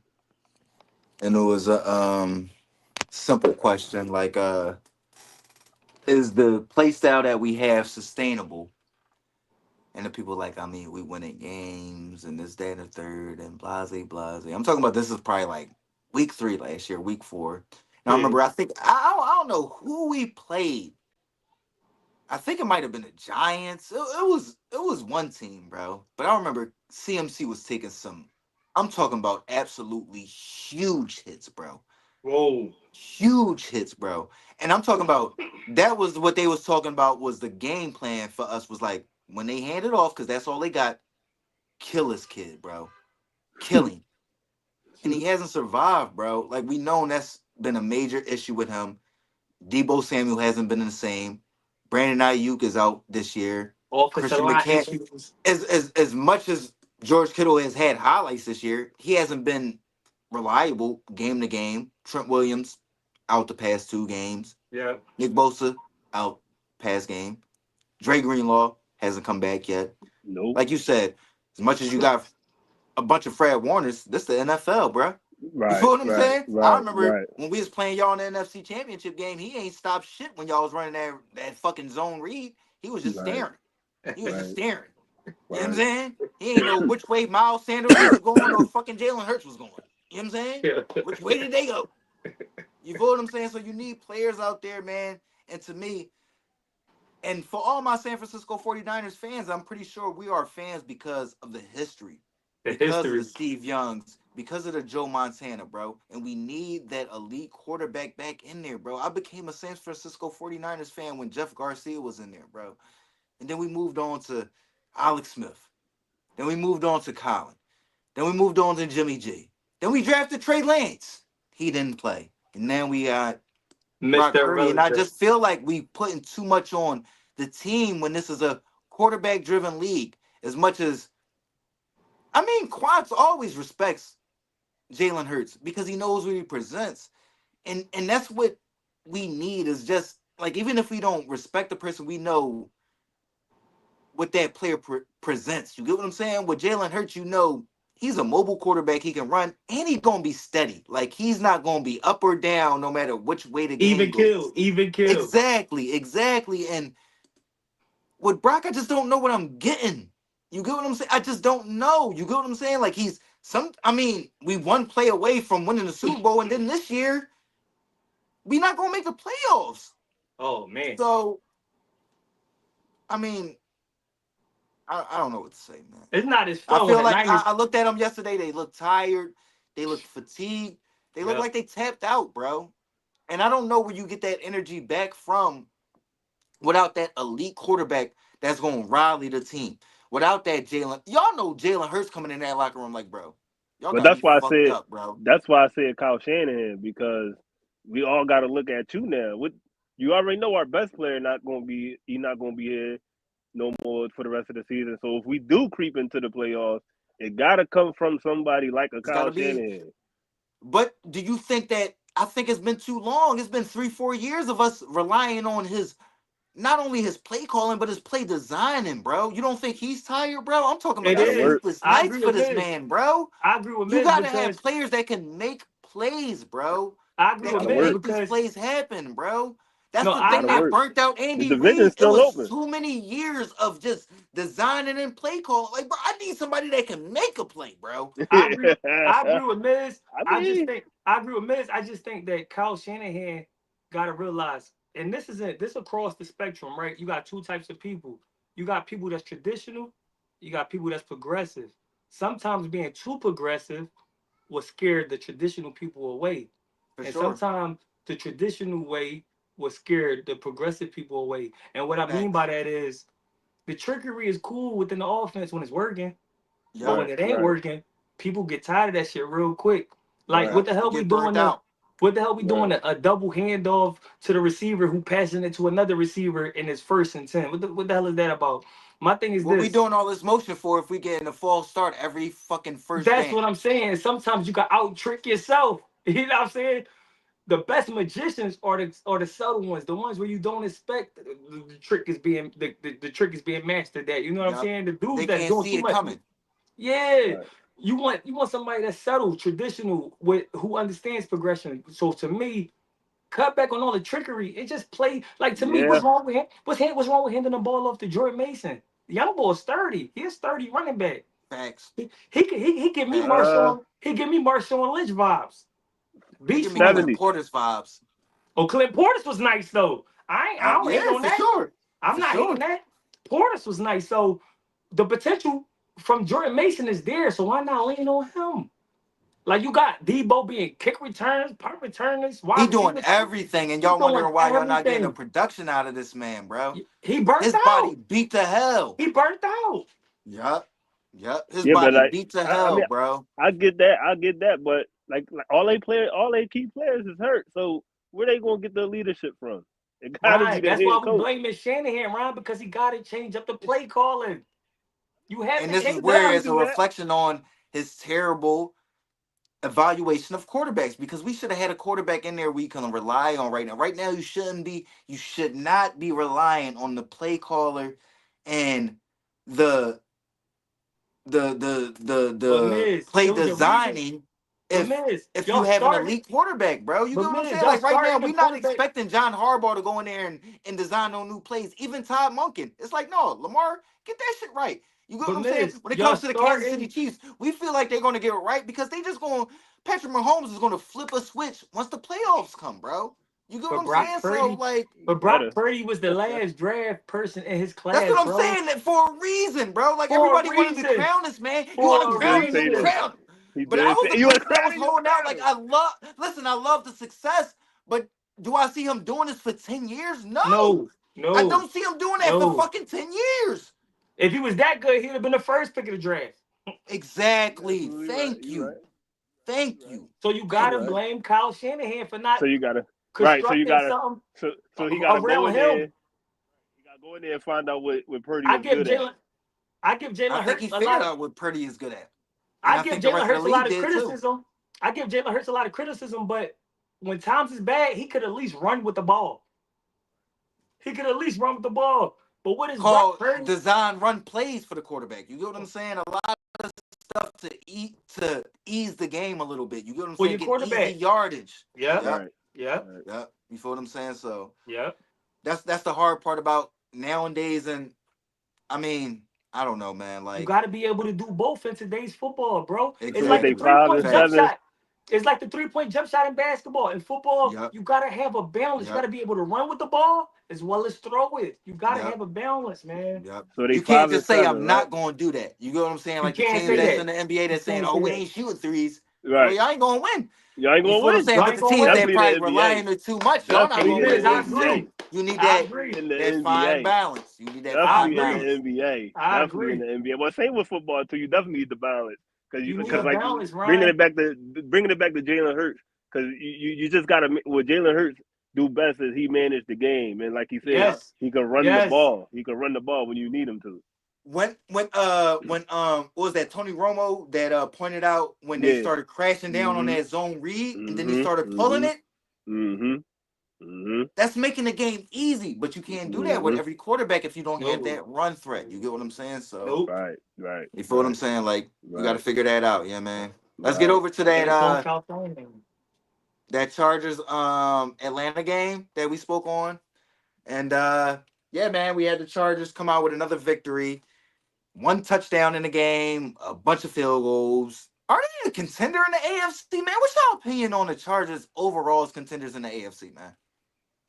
and it was a simple question like is the play style that we have sustainable? And the people like, I mean, we winning games and this, that, and the third, and blase, blase. I'm talking about this is probably like week 3 last year, week 4. Now I Hmm. remember, I don't know who we played. I think it might have been the Giants. It was one team, bro. But I remember CMC was taking some. I'm talking about absolutely huge hits, bro. Whoa. Huge hits, bro. And I'm talking about that was what they was talking about was the game plan for us was like when they hand it off because that's all they got. Kill this kid, bro. Kill him. And he hasn't survived, bro. Like we know that's been a major issue with him. Debo Samuel hasn't been the same. Brandon Ayuk is out this year. Offensive Christian line McCaffrey, issues. as much as George Kittle has had highlights this year, he hasn't been reliable game to game. Trent Williams out the past 2 games. Yeah. Nick Bosa out past game. Dre Greenlaw hasn't come back yet. Nope. Like you said, as much as you got a bunch of Fred Warners, this the NFL, bro. You Right, feel what I'm right, saying? I right, remember right, when we was playing y'all in the NFC Championship game, he ain't stopped shit when y'all was running that fucking zone read. He was just right, staring. He was just right, staring. You know what I'm right. saying? He ain't know which way Miles Sanders was going or fucking Jalen Hurts was going. You know what I'm saying? Yeah. Which way did they go? You feel what I'm saying? So you need players out there, man. And to me, and for all my San Francisco 49ers fans, I'm pretty sure we are fans because of the history, The because of the history. Steve Youngs, because of the Joe Montana, bro. And we need that elite quarterback back in there, bro. I became a San Francisco 49ers fan when Jeff Garcia was in there, bro. And then we moved on to Alex Smith. Then we moved on to Colin. Then we moved on to Jimmy G. Then we drafted Trey Lance. He didn't play. And now we got Brock Mr. Purdy, and I Relative. just feel like we putting too much on the team when this is a quarterback-driven league. As much as I mean, Quantz always respects Jalen Hurts because he knows what he presents, and that's what we need. Is just like even if we don't respect the person, we know what that player presents. You get what I'm saying? With Jalen Hurts, you know He's a mobile quarterback. He can run, and he's gonna be steady. Like he's not gonna be up or down, no matter which way the game Even goes. kill, even kill. Exactly, exactly. And with Brock, I just don't know what I'm getting. You get what I'm saying? I just don't know. You get what I'm saying? Like he's some. I mean, we one play away from winning the Super Bowl, and then this year we not gonna make the playoffs. Oh man, So I mean, I don't know what to say, man. it's not as I fun when feel the like Niners. I looked at them yesterday. They looked tired. They looked fatigued. They look Yep. like they tapped out, bro. And I don't know where you get that energy back from without that elite quarterback that's going to rally the team. Without that Jalen, y'all know Jalen Hurts coming in that locker room like, bro, y'all But got me that's why I fucked said up, bro. Kyle Shanahan because we all got to look at you now. What you already know, our best player not going to be he not going to be here no more for the rest of the season. So if we do creep into the playoffs, it got to come from somebody like a It's got Kyle to be. Shanahan. But do you think that? I think it's been too long. It's been 3, 4 years of us relying on his not only his play calling, but his play designing, bro. You don't think he's tired, bro? I'm talking It about Got to it's is. work. sleepless I nights agree for with this Miz. man, bro. I agree with You Miz gotta have because players that can make plays, bro. I agree That with Got to can Miz work. make these because plays happen, bro. That's no, the Got thing to that work. burnt out The Andy division's Reid. It still was open. too many years of just designing and play calling. Like, bro, I need somebody that can make a play, bro. I agree. I I agree with Miz. mean, I agree with Miz. I just think that Kyle Shanahan got to realize, and this is it. This across the spectrum, right? You got two types of people. You got people that's traditional. You got people that's progressive. Sometimes being too progressive will scare the traditional people away, For and sure. sometimes the traditional way will scare the progressive people away. And what I mean by Facts. that is the trickery is cool within the offense when it's working, but Yep. when right, it ain't right, working, people get tired of that shit real quick. Like right, what Yep. the You hell we get burnt doing? out. What the hell we doing? right. A double handoff to the receiver who passing it to another receiver in his 1st and 10. What the hell is that about? My thing is What we this. doing all this motion for if we get in a false start every fucking first That's down? what I'm saying. Sometimes you can out trick yourself. You know what I'm saying? The best magicians are the subtle ones, the ones where you don't expect the trick is being the trick is being mastered. That you know what I'm Yep. saying? The dudes They that's can't doing see too it much. coming. Yeah, Right. you want somebody that's subtle, traditional, with who understands progression. So to me, cut back on all the trickery. It just play like to me. Yeah. What's wrong with him? What's wrong with handing the ball off to Jordan Mason? The young boy is 30. He's 30 running back. Facts. He give me Facts. Marshawn Lynch vibes. He give Beast me mode. Clint 70. Porter's vibes. Oh, Clint Portis was nice though. I don't hate Yeah, on for that. sure. I'm For not hating sure. that. Portis was nice. So the potential from Jordan Mason is there. So why not lean on him? Like you got Debo being kick returns, punt returners, He wide doing receivers. everything, and He y'all doing wondering why y'all not getting the everything. production out of this man, bro. He burnt His body out. beat to hell. He burnt out. Yup. Yup. His Yeah, but body like beat to I hell, mean, bro. I get that, but like all they key players is hurt. So where they gonna get the leadership from? It gotta be Right. the That's why head we coach. blaming Shanahan, Ron, because he got to change up the play calling. You have And the this is He got where to it's a capability. do that. reflection on his terrible evaluation of quarterbacks because we should have had a quarterback in there we can rely on right now. Right now, you should not be relying on the play caller and the But the Miz, play it was a reason. designing But if Miz, you y'all have an started. elite quarterback, bro. You But get what I'm Miz, saying? y'all Like right now, starting the we're not quarterback. expecting John Harbaugh to go in there and design no new plays. Even Todd Monken. It's like, no, Lamar, get that shit right. You get what But I'm saying? Miz, When it y'all comes to the Kansas City starting. Chiefs, we feel like they're gonna get it right because they just going Patrick Mahomes is gonna flip a switch once the playoffs come, bro. You get what But I'm Brock saying? So Purdy, like but Brock Better. Purdy was the last draft person in his that's class, what I'm bro. saying that for a reason, bro. Like For a everybody wanted to reason. crown this man. You want to For He a crown did him, say you that. reason. crown him. He But I did was say the you want to person that crown was him, you want to holding out. crown Like him. I love, listen, I love the success, but do I see him doing this for 10 years? No. No, I no, don't see him doing that for no. fucking 10 years. If he was that good, he'd have been the first pick of the draft. You're Exactly. absolutely right. Thank You're you. right. Thank You're right. you. So you You're Thank gotta right. you. blame Kyle Shanahan for not So you gotta right. So you constructing gotta something so he gotta go around in there. him. He gotta go in there and find out what Purdy I is give good at. Jalen, I give I Jalen think he Hurts a figured lot of, out what Purdy is good at. And I I give think the Jalen rest of the Hurts a lot league of did too. criticism. I give Jalen Hurts a lot of criticism, but when times is bad, he could at least run with the ball. He could at least run with the ball. But what is Brock Called Purdy? design run plays for the quarterback. You get what I'm saying? A lot of stuff to ease the game a little bit. You get what I'm For saying? your Get easy quarterback. yardage. Yep. Yep. Right. Yep. Right. Yep. You feel what I'm saying? So Yep. that's the hard part about nowadays. And I mean, I don't know, man. You Like got to be able to do both in today's football, bro. It's So what like the they exactly. 5 3-point and jump Facts. 7? shot. It's like the 3-point jump shot in basketball. In football, Yep. you got to have a balance. You got Yep. to be able to run with the ball as well as throw it. You got to Yep. have a balance, man. Yep. So they You can't five and just say seven, I'm right? not going to do that. You get what I'm saying? You Like the can't teams say that's that. in the NBA You that's saying, can't "Oh, say we that. ain't shooting threes." Well, Right. y'all ain't gonna win. Y'all ain't You gonna feel what I'm win. saying? Y'all But ain't the gonna teams win. that Definitely probably the NBA. relying on too much, y'all not It Definitely gonna in win. is. I the agree. NBA. You need I that agree. In the that fine NBA. balance. You need that I fine Definitely in agree. balance. the NBA. I Definitely in agree. the NBA. Well, same with football too. You definitely need the balance You need because a like balance, bringing Ryan. it back to Jalen Hurts because you just gotta what Jalen Hurts do best is he manage the game and like he said Yep. Yes. he can run the Yes. ball. He can run the ball when you need him to. What was that Tony Romo that pointed out when they Yeah. started crashing down on Mhm. that zone read and then he Mhm. started pulling Mhm. it? Mhm. Mhm. That's making the game easy, but you can't do that with Mhm. every quarterback if you don't have No. that run threat. You get what I'm saying? So Nope. Right. Right. you feel what I'm Right. saying? Like you got to Right. figure that out, yeah, man. Let's get Right. over to And that it's on California. that Chargers Atlanta game that we spoke on. And yeah, man, we had the Chargers come out with another victory. One touchdown in the game, a bunch of field goals. Are they a contender in the AFC, man? What's your opinion on the Chargers overall as contenders in the AFC, man?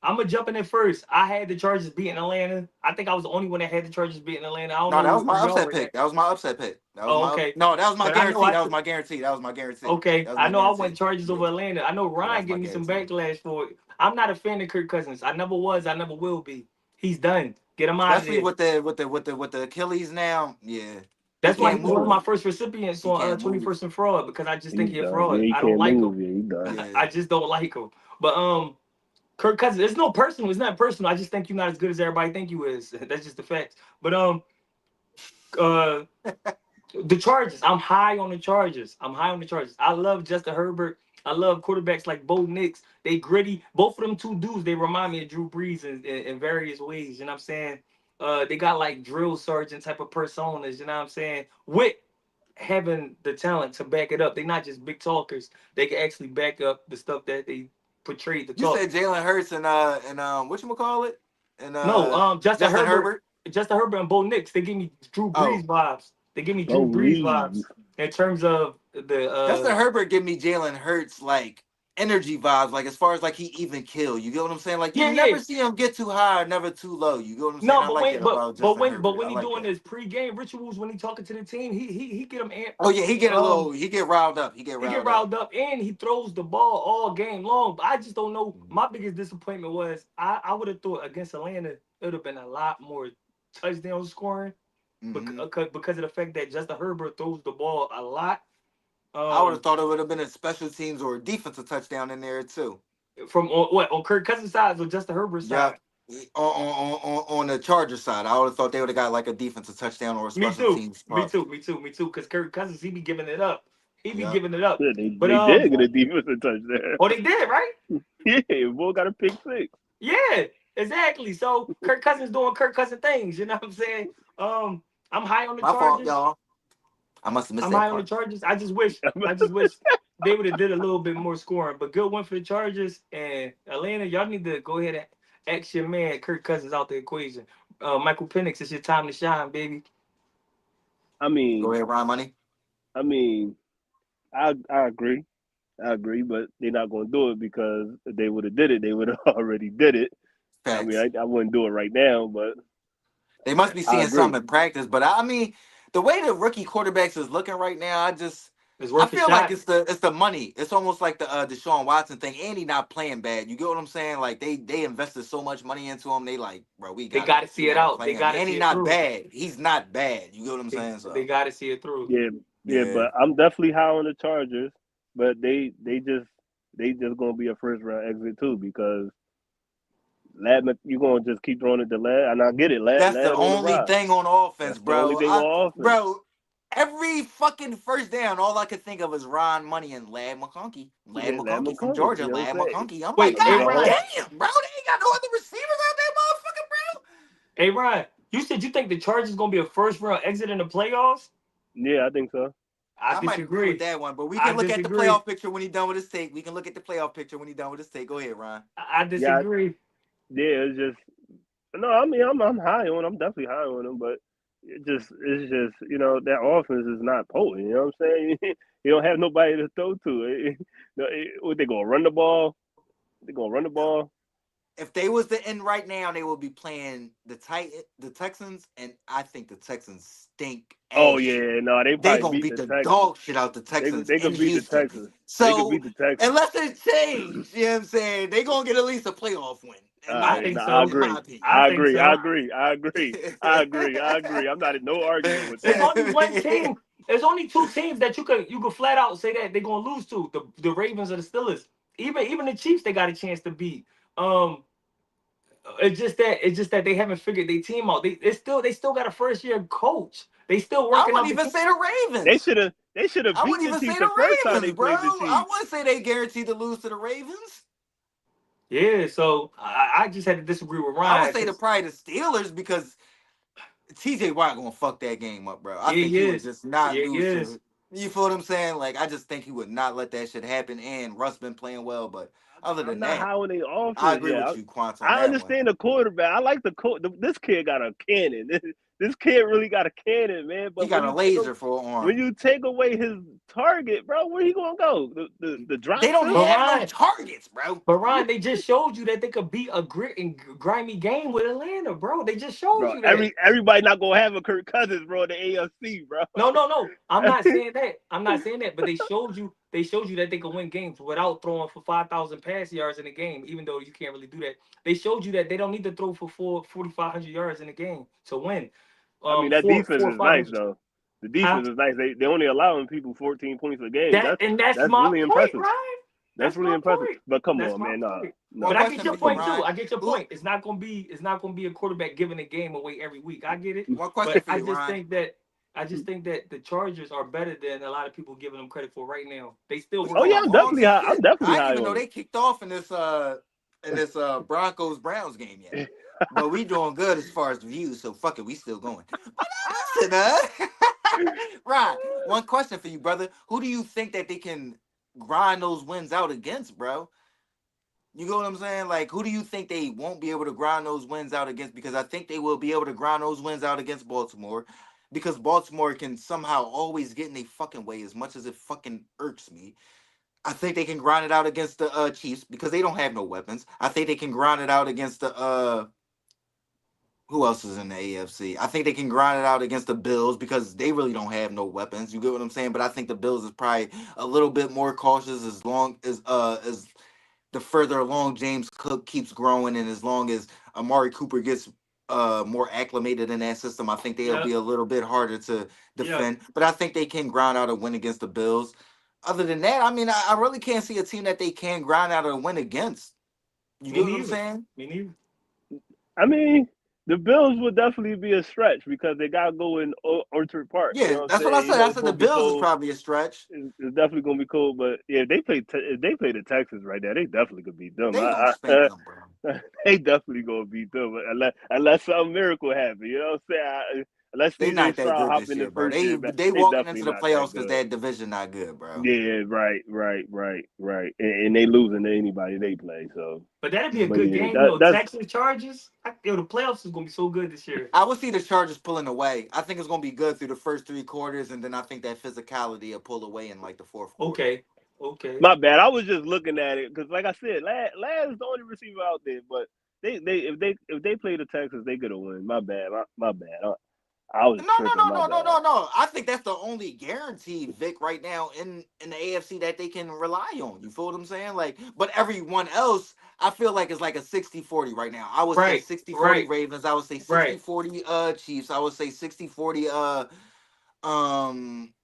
I'm gonna jump in there first. I had the Chargers beating Atlanta. I think I was the only one that had the Chargers beating Atlanta. I don't No, know that was where my y'all upset were at. pick. That was my upset pick. That was Oh, my okay. no, that was my But I know guarantee. That was my guarantee. That was my guarantee. okay. That was I my know I went guarantee. Chargers Yeah, over Atlanta. I know yeah, Ryan that's gave my me some guarantee. backlash for it. I'm not a fan of Kirk Cousins. I never was. I never will be. He's done. Get him out of Especially there. with the Achilles now. Yeah, he That's why he can't was one of my move. first recipients He on can't move. 21st and Fraud because I just think He's he's a done. Yeah, fraud. he I don't can't like him. move. Yeah, he done. Yeah, I just don't like him. But Kirk Cousins, it's no personal. It's not personal. I just think you're not as good as everybody think you is. That's just the facts. But uh, the Chargers. I'm high on the Chargers. I'm high on the Chargers. I love Justin Herbert. I love quarterbacks like Bo Nix. They gritty. Both of them two dudes, they remind me of Drew Brees in various ways. You know what I'm saying? They got like drill sergeant type of personas. You know what I'm saying? With having the talent to back it up. They're not just big talkers. They can actually back up the stuff that they portrayed to you talk. said Jalen Hurts and what you call it and No, Justin Justin Herbert, Herbert. Justin Herbert and Bo Nix, they give me Drew Brees Oh, vibes. They give me Bo Drew Brees Reeves. vibes in terms of the Justin Herbert give me Jalen Hurts like energy vibes, like as far as like he even kill. You get what I'm saying? Like you yeah, yeah. never see him get too high or never too low. You get what I'm saying? No, I but like when that about Justin but Herbert. I when he like doing that. his pre-game rituals when he talking to the team, he get them amped. Oh yeah, Um, he get riled up. He get he get riled up. riled up and he throws the ball all game long. But I just don't know. Mhm. My biggest disappointment was I would have thought against Atlanta it would have been a lot more touchdown scoring Mhm. because of the fact that Justin Herbert throws the ball a lot. I would have Um, thought it would have been a special teams or a defensive touchdown in there too. from on Kirk Cousins' side or Justin Herbert's Yeah. side. On the Chargers side, I would have thought they would have got like a defensive touchdown or a Me special too. teams Me part. too. Me too. Me too. Because Kirk Cousins, he be giving it up. He be Yeah. giving it up. Yeah, But they did get a defensive touchdown. oh, they did right. Yeah, boy got a pick six. Yeah, exactly. So Kirk Cousins doing Kirk Cousin things. You know what I'm saying? Um, I'm high on the My fault, Chargers. y'all. I must have missed I'm that high on the part. Chargers. I just wish they would have did a little bit more scoring. But good one for the Chargers and Atlanta. Y'all need to go ahead and ask your man Kirk Cousins out the equation. Michael Penix, it's your time to shine, baby. I Go mean, ahead, Ron Money. I mean, I agree. I agree, but they're not going to do it because if they would have did it, they would have already did it. I mean, Facts. I wouldn't do it right now, but They must be I seeing agree. something in practice, but I mean, the way the rookie quarterbacks is looking right now, It's I worth a feel like shot. it's the money. It's almost like the Deshaun Watson thing, and he not playing bad. You get what I'm saying? Like they invested so much money into him. They like, bro, They got to we see it gotta out. They play him, got to and he see it not through. bad. He's not bad. You get what I'm saying? They So got to see it through. Yeah, yeah, yeah, but I'm definitely high on the Chargers, but they just gonna be a first round exit too because you gonna just keep throwing it to Lad, and I get it, that's the Lad on the only ride. thing on offense, That's the only bro. thing on offense. Bro, every fucking first down, all I could think of is Ron Money and Lad Yeah, Lad McConkey from McConkey. Georgia, You know Lad what I'm saying? McConkey. I'm like, Wait, That's hey God all. Ryan, damn, bro, they ain't got no other receivers out there, motherfucker, bro. hey Ryan, you said you think the Chargers gonna be a first round exit in the playoffs? Yeah, I think so. I I might agree with disagree. that one, but we I can look at the disagree. playoff picture when he's done with his take. We can look at the playoff picture when he's done with his take. Go ahead, Ron. I Yeah, disagree. yeah. It's just no. I mean, I'm high on. I'm definitely high on him, but it's just that offense is not potent. You know what I'm saying? You don't have nobody to throw to. What they gonna run the ball? They gonna run the ball? If they was to end right now, they will be playing the Texans, and I think the Texans stink Oh ass shit. yeah, no, they They probably gonna beat beat the the Texans. dog shit out the They Texans they in could beat the Houston. Texans. They could So beat the Texans. unless it change, you know what I'm saying, they gonna get at least a playoff win, I think No, I so. in my agree. opinion. I I think agree. I so. agree. I agree. I agree. I agree. I'm not in no argument with There's that. only one team. There's only two teams that you could flat out say that they're gonna lose to the Ravens or the Steelers. Even the Chiefs, they got a chance to beat. Um, it's just that they haven't figured their team out. They still got a first year coach. They still I working wouldn't out the even team. say the They Ravens. should have. They should have I beat wouldn't the even say Chiefs the the first time they Ravens, bro. played the I Chiefs. wouldn't say they guaranteed to lose to the Ravens. Yeah, so I just had to disagree with I would Ryan say the because probably the Steelers because TJ Watt gonna fuck that game up, bro. I yeah, think he he would is. just not Yeah, he lose is. to. You feel what I'm saying? Like I just think he would not let that shit happen. And Russ been playing well, but other I'm than not that, high on their I offense agree yet. with you, Quant, on I that one. understand the quarterback. I like this kid got a cannon. This kid really got a cannon, man. He But got a laser for an when arm. you take away his target, bro, where he gonna go? The They drop don't But system? have no Ryan, targets, bro. but Ryan, they just showed you that they could beat a grit and grimy game with Atlanta, bro. They just showed Bro, you that. everybody not gonna have a Kirk Cousins, bro, in the AFC, bro. No, no, no. I'm not saying that. I'm not saying that. But they showed you. They showed you that they can win games without throwing for 5,000 pass yards in a game. Even though you can't really do that, they showed you that they don't need to throw for 4,500 yards in a game to win. I mean, that Four, defense four, is five nice hundred. though. The Huh? defense is nice. They only allowing people 14 points a game. That's That's my really point, impressive. Ryan. That's That's really my impressive. point. But come That's on, my man, point. One But no. I get question your for you, point Ryan. too. I get your Who? point. It's not gonna be a quarterback giving a game away every week. I get it. One question But for you, Ryan. I just think that the Chargers are better than a lot of people giving them credit for right now. They still Oh Oh, yeah, working I'm out the definitely kinks. high. I'm shit! definitely I didn't high even know on they kicked off in this Broncos Browns game yet. him. But we doing good as far as the views, so fuck it, we still going. But listen, right. One question for you, brother. Who do you think that they can grind those wins out against, bro? You know what I'm saying? Like, who do you think they won't be able to grind those wins out against? Because I think they will be able to grind those wins out against Baltimore. Because Baltimore can somehow always get in a fucking way as much as it fucking irks me. I think they can grind it out against the Chiefs because they don't have no weapons. I think they can grind it out against the who else is in the AFC? I think they can grind it out against the Bills because they really don't have no weapons. You get what I'm saying? But I think the Bills is probably a little bit more cautious as long as the further along James Cook keeps growing and as long as Amari Cooper gets more acclimated in that system, I think they'll Yeah, be a little bit harder to yeah. defend. But I think they can grind out a win against the Bills. Other than that, I mean, I really can't see a team that they can grind out a win against. You Me get what I'm neither. saying? Me neither. I mean, the Bills would definitely be a stretch because they got to go in Orchard Park. You Yeah, know what I'm that's what I saying? said. I It's said the supposed to be Bills is cold. probably a stretch. It's definitely gonna be cold. But yeah, if they play the Texans right there, they definitely could beat them. They gonna spank them, bro. They definitely gonna beat them unless some miracle happen. You know what I'm saying? Unless They CJ not that Stroud good hop this in the year, bro. first They year back, they they walking definitely into the not that playoffs because good. that division not good, bro. Yeah, right. And they losing to anybody they play. So, But that'd be a but good yeah, game though. that's Texans Chargers. The playoffs is gonna be so good this year. I would see the Chargers pulling away. I think it's gonna be good through the first three quarters, and then I think that physicality will pull away in like the fourth quarter. Okay, okay. my bad. I was just looking at it because, like I said, Lad is the only receiver out there. But if they play the Texans, they gonna win. My bad. I was No, no, tripping. no, My no, no, bad. no, no. I think that's the only guarantee, Vic, right now in the AFC that they can rely on. You feel what I'm saying? Like, but everyone else, I feel like it's like a 60-40 right now. I would say Right, 60-40 right, Ravens. I would say right. 60-40 Chiefs. I would say 60-40 um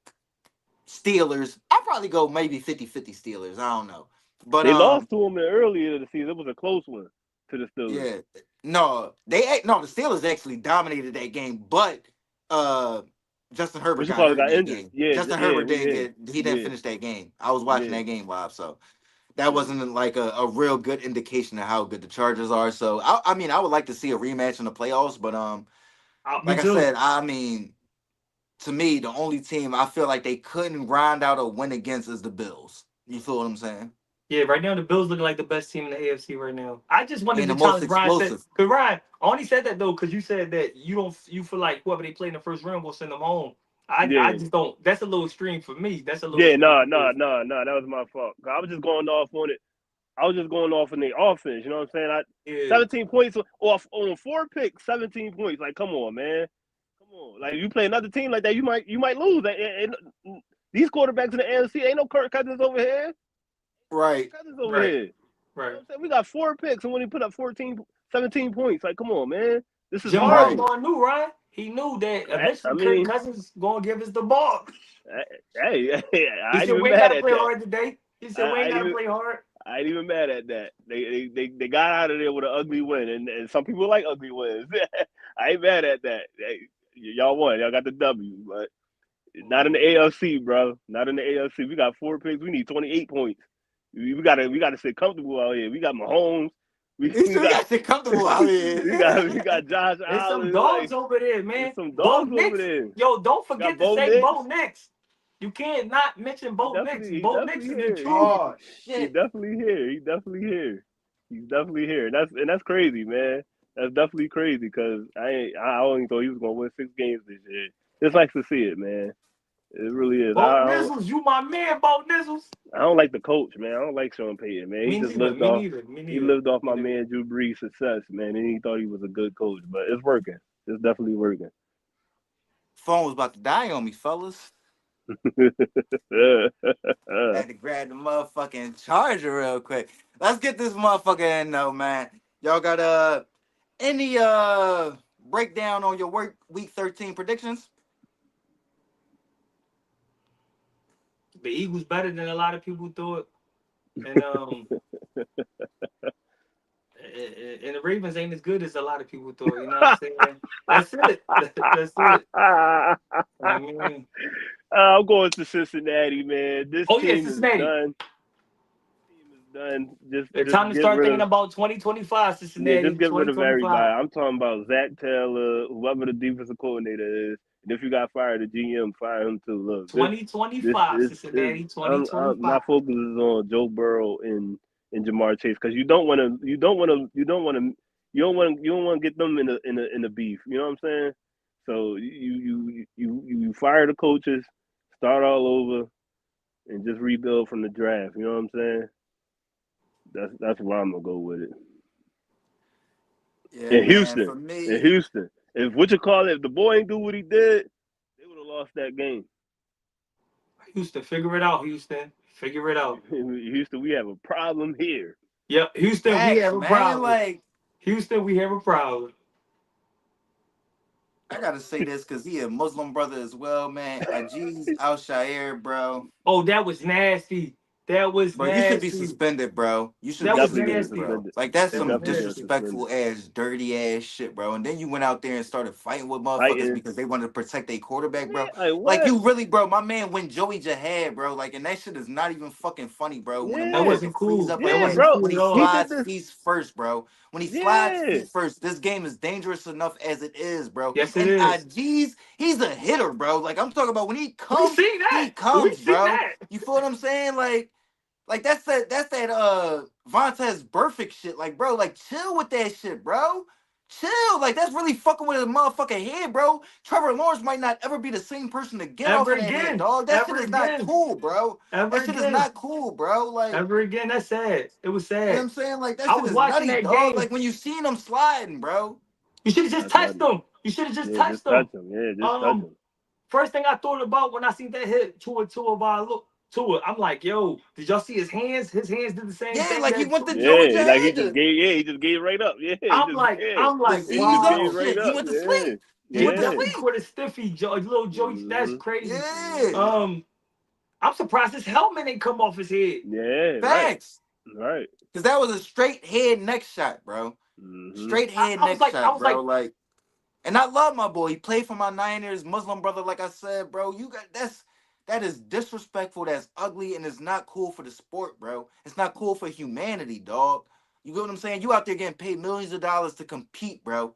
Steelers. I'll probably go maybe 50-50 Steelers. I don't know. But They lost to them earlier the season. It was a close one to the Steelers. yeah. No, the Steelers actually dominated that game, but uh Justin Herbert What you got call it? hurt in Got that injured. game. Yeah, Justin yeah, Herbert didn't yeah, get he didn't yeah, finish that game. I was watching yeah, that game live, so that yeah. wasn't like a real good indication of how good the Chargers are. So I mean I would like to see a rematch in the playoffs, but Me like I too. said, I mean to me, the only team I feel like they couldn't grind out a win against is the Bills. You feel what I'm saying? Yeah, right now the Bills looking like the best team in the AFC right now. I just wanted And to the most challenge Ryan. Said, explosive. cause Ryan, I only said that though, cause you said that you feel like whoever they play in the first round will send them home. I Yeah, just don't. That's a little extreme for me. That's a little yeah, extreme no, for me. no, no, no. That was my fault. I was just going off on it. I was just going off on the offense. You know what I'm saying? 17 points off on 4 picks, 17 points. Like, come on, man. Come on. Like, you play another team like that, you might lose. These quarterbacks in the AFC ain't no Kirk Cousins over here. Kirk Right. Cousins over Right, here. You know right. what I'm saying? We got 4 picks and when he put up 14, 17 points. Like, come on, man. This is Jim Right. horrible. Harbaugh knew, Ryan. He knew that I eventually Kirk mean, Cousins gonna give us the ball. hey, He I ain't said even we ain't mad gotta at play that. hard today. He I, said we I ain't ain't gotta even play hard. I ain't even mad at that. They got out of there with an ugly win, and some people like ugly wins. I ain't mad at that. Hey, y'all won. Y'all got the W, but not in the Mhm. AFC, bro. Not in the AFC. We got 4 picks. We need 28 points. We gotta sit comfortable out here. We got Mahomes. We, He we said we got got shit comfortable out here. we got Josh There's some Allen. dogs Like over there, man. there's some Bo dogs over Nix. there. Yo, don't We got forget to Bo say Nix. Bo Nix. You can't not mention He Bo Nix. definitely he Bo Nix definitely is the here. truth. Oh He shit. definitely here. He definitely here. He's definitely here. That's crazy, man. That's definitely crazy because I only thought he was gonna win 6 games this year. Just likes to see it, man. It really is. Bo Nizzles, you my man, Bo Nizzles. I don't like the coach, man. I don't like Sean Payton, man. He Me just neither. lived Me off neither. Me he neither. lived off Me my neither. man Drew Brees' success, man, and he thought he was a good coach, but it's working. It's definitely working. Phone was about to die on me, fellas. Had to grab the motherfucking charger real quick. Let's get this motherfucker in though, man. Y'all got any breakdown on your work week 13 predictions? The Eagles better than a lot of people thought, and and the Ravens ain't as good as a lot of people thought. You know what I'm saying? That's it. That's it. I mean, I'm going to Cincinnati, man. This oh yeah, team is Cincinnati. done. Team is done. It's Just time to get start rid thinking of about 2025, yeah, Cincinnati. just get rid of everybody. 2025. I'm talking about Zach Taylor, whoever the defensive coordinator is. And if you got fired, the GM, fire him too. Look, this 2025, is Cincinnati. my 2025. focus is on Joe Burrow and Jamar Chase because you don't want to get them in the beef. You know what I'm saying? So you fire the coaches, start all over, and just rebuild from the draft. You know what I'm saying? That's where I'm gonna go with it. Yeah, In man. Houston, For in me, Houston, if what you call it, if the boy ain't do what he did, they would have lost that game. Houston, figure it out, Houston. Figure it out. Houston, we have a problem here. Yep, Houston, we facts, have a man. problem. Like, Houston, we have a problem. I gotta say this because he a Muslim brother as well, man. Ajiz Al Shair, bro. Oh, that was nasty. That was Bro, you should be nasty. suspended, bro. You He should That be was definitely getting suspended, nasty. bro. suspended. Like that's That He was some definitely getting nasty. suspended. disrespectful ass, dirty ass shit, bro. And then you went out there and started fighting with motherfuckers Fighting. because they wanted to protect their quarterback, bro. Yeah, like Like what? you really, bro. My man went Joey Jihad, bro. Like, and that shit is not even fucking funny, bro. When a That Yeah, wasn't motherfucker frees cool. up a That yeah, head, wasn't bro. when cool he at He all. did slides this. feet first, bro. When he slides Yeah, feet first, this game is dangerous enough as it is, bro. Yes, it And is. Ajiz, he's a hitter, bro. Like I'm talking about when We seen he that. We comes, seen bro. that. You feel what I'm saying? Like that's that Vontez Burfict shit. Like, bro, like chill with that shit, bro. Chill. Like that's really fucking with his motherfucking head, bro. Trevor Lawrence might not ever be the same person again off Ever of that head, again. dog. That shit Ever is not again. cool, bro. Ever That shit is again. not cool, bro. Like, Ever again. That's sad. It was you know what sad. I'm saying? Like that I shit was is watching nutty, that dog. game. Like when you seen him sliding, bro. You should have just that's not touched it. them. You should have just Yeah, touched just touch them. him. Yeah, just touch Um, him. First thing I thought about when I seen that hit to of our look to it, I'm like, yo, did y'all see his hands? His hands did the same Yeah, thing like he that went to Tua. Joey Yeah, like he Jihad just to, gave. Yeah, he just gave right up. Yeah, I'm like, I'm to like, he ease just up gave wow. right shit. He up. went to Yeah, sleep. He He went to yeah. definitely sleep. caught a stiffy, little Joey. That's hmm crazy. Yeah. hmm Um, I'm surprised his helmet didn't come off his head. Yeah, right, Facts. right. Cause that was a straight head neck shot, bro. hmm Straight head I was neck like, I shot, was bro. like, Like, and I love my boy. He played for my Niners, Muslim brother. Like I said, bro, that is disrespectful. That's ugly, and it's not cool for the sport, bro. It's not cool for humanity, dog. You get what I'm saying? You out there getting paid millions of dollars to compete, bro.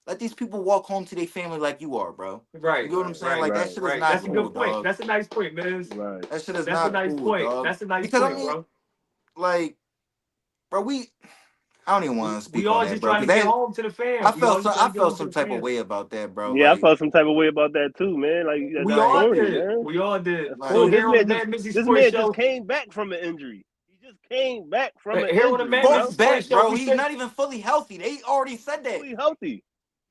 Let these people walk home to their family like you are, bro. You Right, get what I'm saying? right, Like that right, shit is right. not That's a cool, good point. dog. That's a nice point, man. right. That shit is That's a not nice cool, point. dog. That's a nice Because I point, mean, bro. like, bro, I don't even want to We speak on all that, just bro. trying Because to get that home to the fam. We all just trying I to get felt home to some the type of fam. way about that, bro. Yeah, I Like, felt some type of way about that too, man. Like We that's all like, corny, did. man. We all did. That's So corny. like, This here on the man Mad Mizzy this Sports man just Show, came back from an injury. He just came back from an here on the injury, Mad bro. Mizzy fuck Sports back, Show, bro. He's not even fully healthy. They already said that. Fully healthy.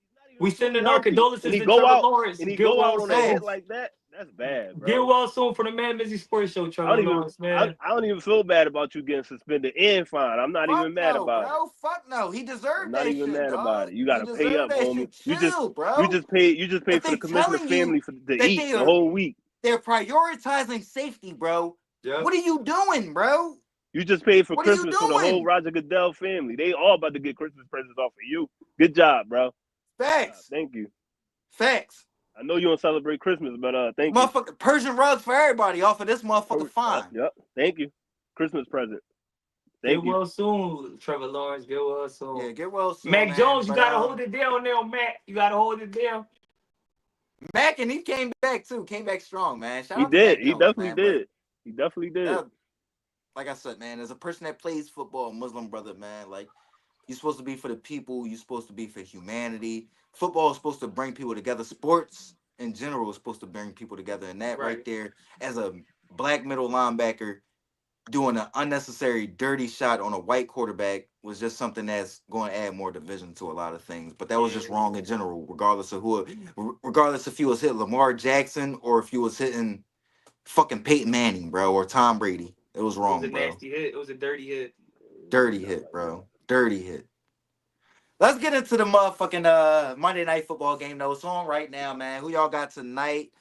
He's not even we fully sending our healthy. condolences to Trevor Lawrence. And he Get go well out on a hit soon. Facts. like that. That's bad, Get bro. well soon for the Mad Mizzy Sports Show, Trevor Lawrence, man. I don't even feel bad about you getting suspended and fined. I'm not Fuck even mad no, about it. bro. Fuck no. He I'm deserved not that even shit, mad about dog. it. You He gotta pay deserved up, that homie. shit. Chill, bro. You just paid If for the they commissioner telling you family to that eat the whole week. they're prioritizing safety, bro. Yeah. What are you doing, bro? You just paid for What are you Christmas for the whole doing? Roger Goodell family. They all about to get Christmas presents off of you. Good job, bro. Good job. Facts. Thank you. Facts. I know you don't celebrate Christmas, but thank you. Motherfucker, Persian rugs for everybody off of this motherfucker fine. Yep. Thank you. Christmas present. Get Thank you. well soon, Trevor Lawrence. Get well soon. Yeah, get well soon, Mac man. Jones, you But gotta hold it down now, Mac. You gotta hold it down. Mac and he came back too. Came back strong, man. Shout He out to did. Mac He Jones, definitely man. But did. He definitely did. uh, like I said, man, as a person that plays football, a Muslim brother, man, like you're supposed to be for the people. You're supposed to be for humanity. Football is supposed to bring people together. Sports in general is supposed to bring people together. And that right Right. there, as a black middle linebacker, doing an unnecessary dirty shot on a white quarterback was just something that's going to add more division to a lot of things. But that was just Yeah. wrong in general, regardless of who, regardless if you was hitting Lamar Jackson or if you was hitting fucking Peyton Manning, bro, or Tom Brady. It was It was a wrong, bro. nasty hit. It was a dirty hit. Dirty hit, bro. Dirty hit. Let's get into the motherfucking Monday night football game though. It's on right now, man. Who y'all got tonight?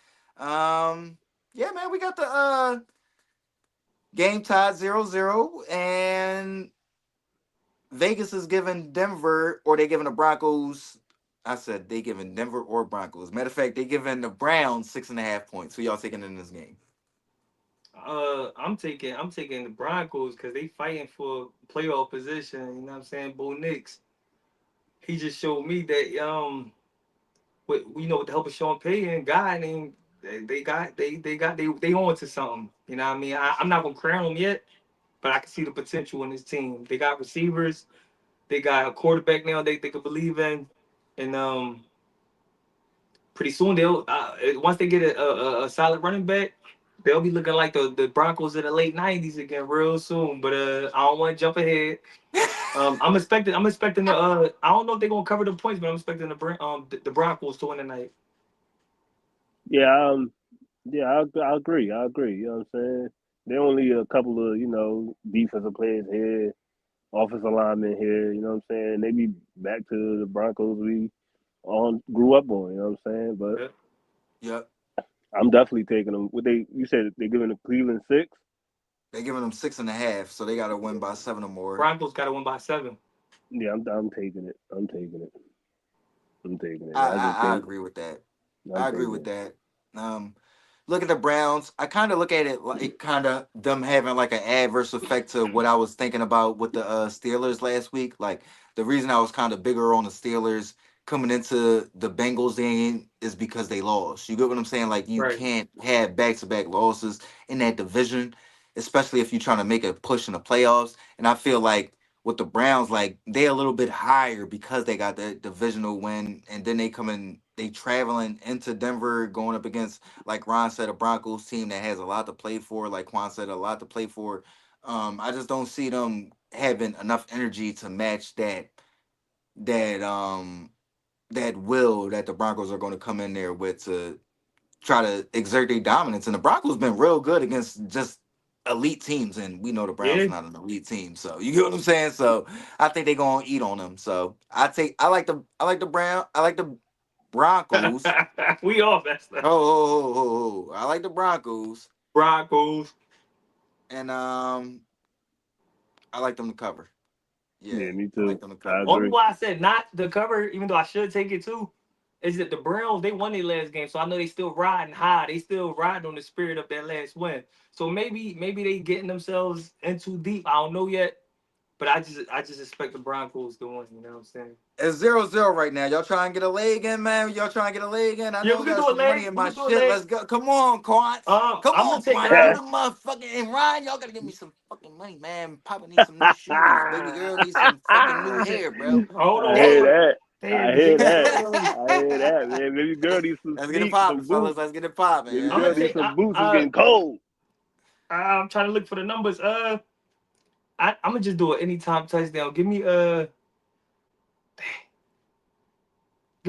Yeah, man, we got the game tied 0-0, and Vegas is giving Denver, or they giving the Broncos. I said they giving Denver or Broncos. Matter of fact, they giving the Browns 6.5 points. Who y'all taking in this game? I'm taking the Broncos because they fighting for playoff position. You know what I'm saying? Bo Nix, he just showed me that with the help of Sean Payton and God, and they on to something. You know what I mean? I'm not gonna crown them yet, but I can see the potential in this team. They got receivers. They got a quarterback now they could believe in, and pretty soon they'll once they get a solid running back, they'll be looking like the Broncos of the late '90s again real soon. But I don't want to jump ahead. I'm expecting the I don't know if they're gonna cover the points, but I'm expecting the Broncos to win tonight. Yeah. Yeah. I agree. I agree. You know what I'm saying? There only a couple of defensive players here, offensive linemen here. You know what I'm saying? They be back to the Broncos we all grew up on. You know what I'm saying? But Yeah. Yep. I'm definitely taking them. What they you said they're giving the Cleveland 6? They're giving them 6.5, so they got to win by 7 or more. Broncos got to win by 7. Yeah, I'm taking it. I'm taking it. I'm taking it. I, I just I think agree with that. I'm I agree taking with it. that. Um, look at the Browns. I kind of look at it like kind of them having like an adverse effect to what I was thinking about with the Steelers last week. Like the reason I was kind of bigger on the Steelers coming into the Bengals game is because they lost. You get what I'm saying? Like you Right. can't have back-to-back losses in that division, especially if you're trying to make a push in the playoffs. And I feel like with the Browns, like they a little bit higher because they got that divisional win, and then they traveling into Denver, going up against, like Ron said, a Broncos team that has a lot to play for. Like Juan said, a lot to play for. I just don't see them having enough energy to match that that will that the Broncos are going to come in there with to try to exert their dominance. And the Broncos been real good against just elite teams, and we know the Browns Yeah. are not an elite team. So you get what I'm saying. So I think they're gonna eat on them. So I like the Broncos. We all messed up. I like the Broncos, Broncos. and I like them to cover. Yeah, Yeah, me I like too. them to I cover. Only agree. why I said not the cover, even though I should take it too, is that the Browns they won their last game, so I know they still riding high. They still riding on the spirit of that last win. So maybe they getting themselves in too deep. I don't know yet, But I just expect the Broncos to win. You know what I'm saying? It's 0-0 right now. Y'all trying to get a leg in, man? Y'all trying to get a leg in? I Yeah, know we I can got do a some money leg. in We my can do a shit. leg. Let's go. Come on, Quants. Come I'm gonna on, take Quants. Do the motherfucking. And Ryan, y'all gotta give me some fucking money, man. Papa needs some new shoes. Baby girl needs some fucking new hair, bro. Hold on, I hold hear on. Damn. that. I Damn, hear nigga. that. I hear that, man. Baby girl needs some Let's get it sneaks, popping, some fellas. boots. Let's get it popping. You Baby know I'm what girl gonna I'm saying? needs take. some boots. It's getting cold. I'm trying to look for the numbers. I'm gonna just do an anytime touchdown. Give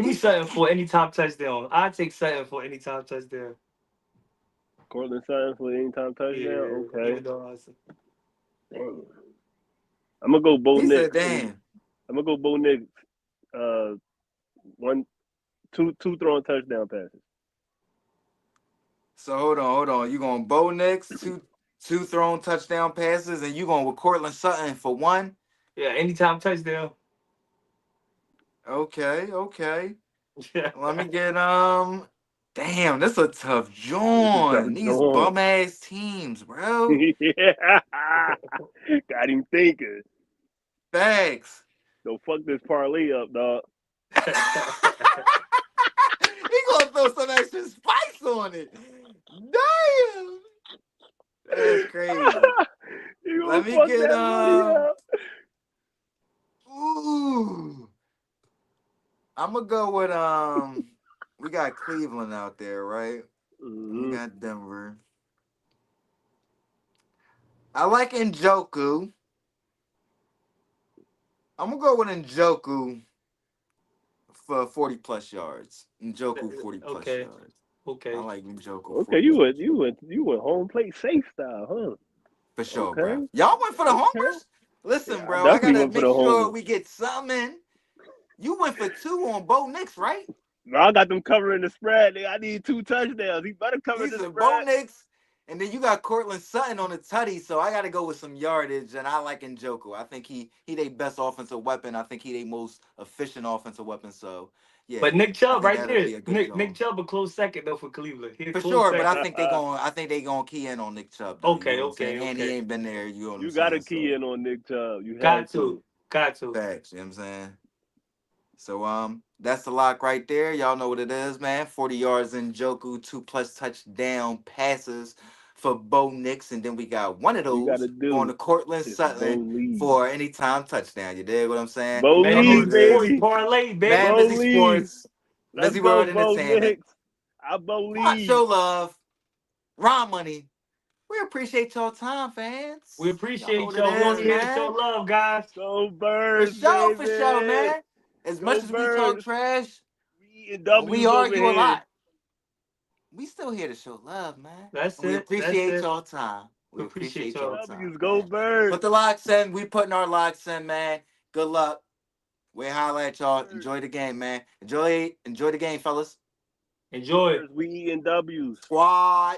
me something for anytime touchdown. I take something for anytime touchdown. Cortland Sutton for anytime touchdown. Yeah, Okay. even though I said, Damn. I'm gonna go Bo He Nix. said, "Damn." I'm gonna go Bo Nix. Uh, one, two throwing touchdown passes. So hold on. You going Bo Nix, two thrown touchdown passes, and you going with Cortland Sutton for one? yeah, anytime touchdown. Okay. Yeah. Let me get Damn, this a tough This is tough joint. These joint. bum ass teams, bro. Yeah, got him thinking. Thanks. Don't fuck this parlay up, dog. He gonna throw some extra spice on it. Damn. That's crazy. You gonna Let me fuck get that money up? ooh. I'm gonna go with we got Cleveland out there, right? And we Mm-hmm. got Denver. I like Njoku. I'm gonna go with Njoku for 40 plus yards. Njoku 40 plus Okay. yards. I Okay. like Njoku Okay, 40 you plus went yards. you went you went home plate safe style, huh? For sure, Okay, bro. Y'all went for the okay. homers? Listen, Yeah, I bro, I definitely gotta went for make the sure homers. we get something in. You went for two on Bo Nix, right? No, I got them covering the spread. Nigga. I need 2 touchdowns. He better cover He the said Bo spread. Nix, and then you got Cortland Sutton on the tutty, so I gotta go with some yardage, and I like Njoku. I think he their best offensive weapon. I think he their most efficient offensive weapon. So yeah, But Nick I Chubb think right that'll there. be a good Nick job. Chubb a close second though for Cleveland. He a For close sure, but I second. think they gonna key in on Nick Chubb though. You know Okay, what I'm saying? okay, And he okay. ain't been there. You know what I'm You got to saying? key So in on Nick Chubb. You have Got to. to. Got to. facts. You know what I'm saying? So that's the lock right there. Y'all know what it is, man. 40 yards in Joku, 2+ touchdown passes for Bo Nix, and then we got one of All you got to those going do to Cortland is Bo Sutton Lee. for anytime touchdown. You dig what I'm saying? Bo Y'all know what Lee, MadMizzy it is. Sports baby. parlay, Man, Bo baby. Mizzy Lee. Sports, Let's Mizzy go, World Bo Entertainment, Nix. I Bo Quad Lee. Show Love, Ron Money. We appreciate y'all time, We fans. Y'all know appreciate what it y'all. We only is, here to show man. love, guys. Go For Birds, sure, baby. man. As Go much as we talk Birds. trash, We eating and we W's over argue a here. lot, we still here to show love, man. That's And we it. That's appreciate it. y'all time. We We appreciate appreciate y'all. y'all time, W's, go man. Birds. Put the locks in. We putting our locks in, man. Good luck. We holla at y'all. Birds. Enjoy the game, man. Enjoy the game, fellas. Enjoy. We eating W's. Squad.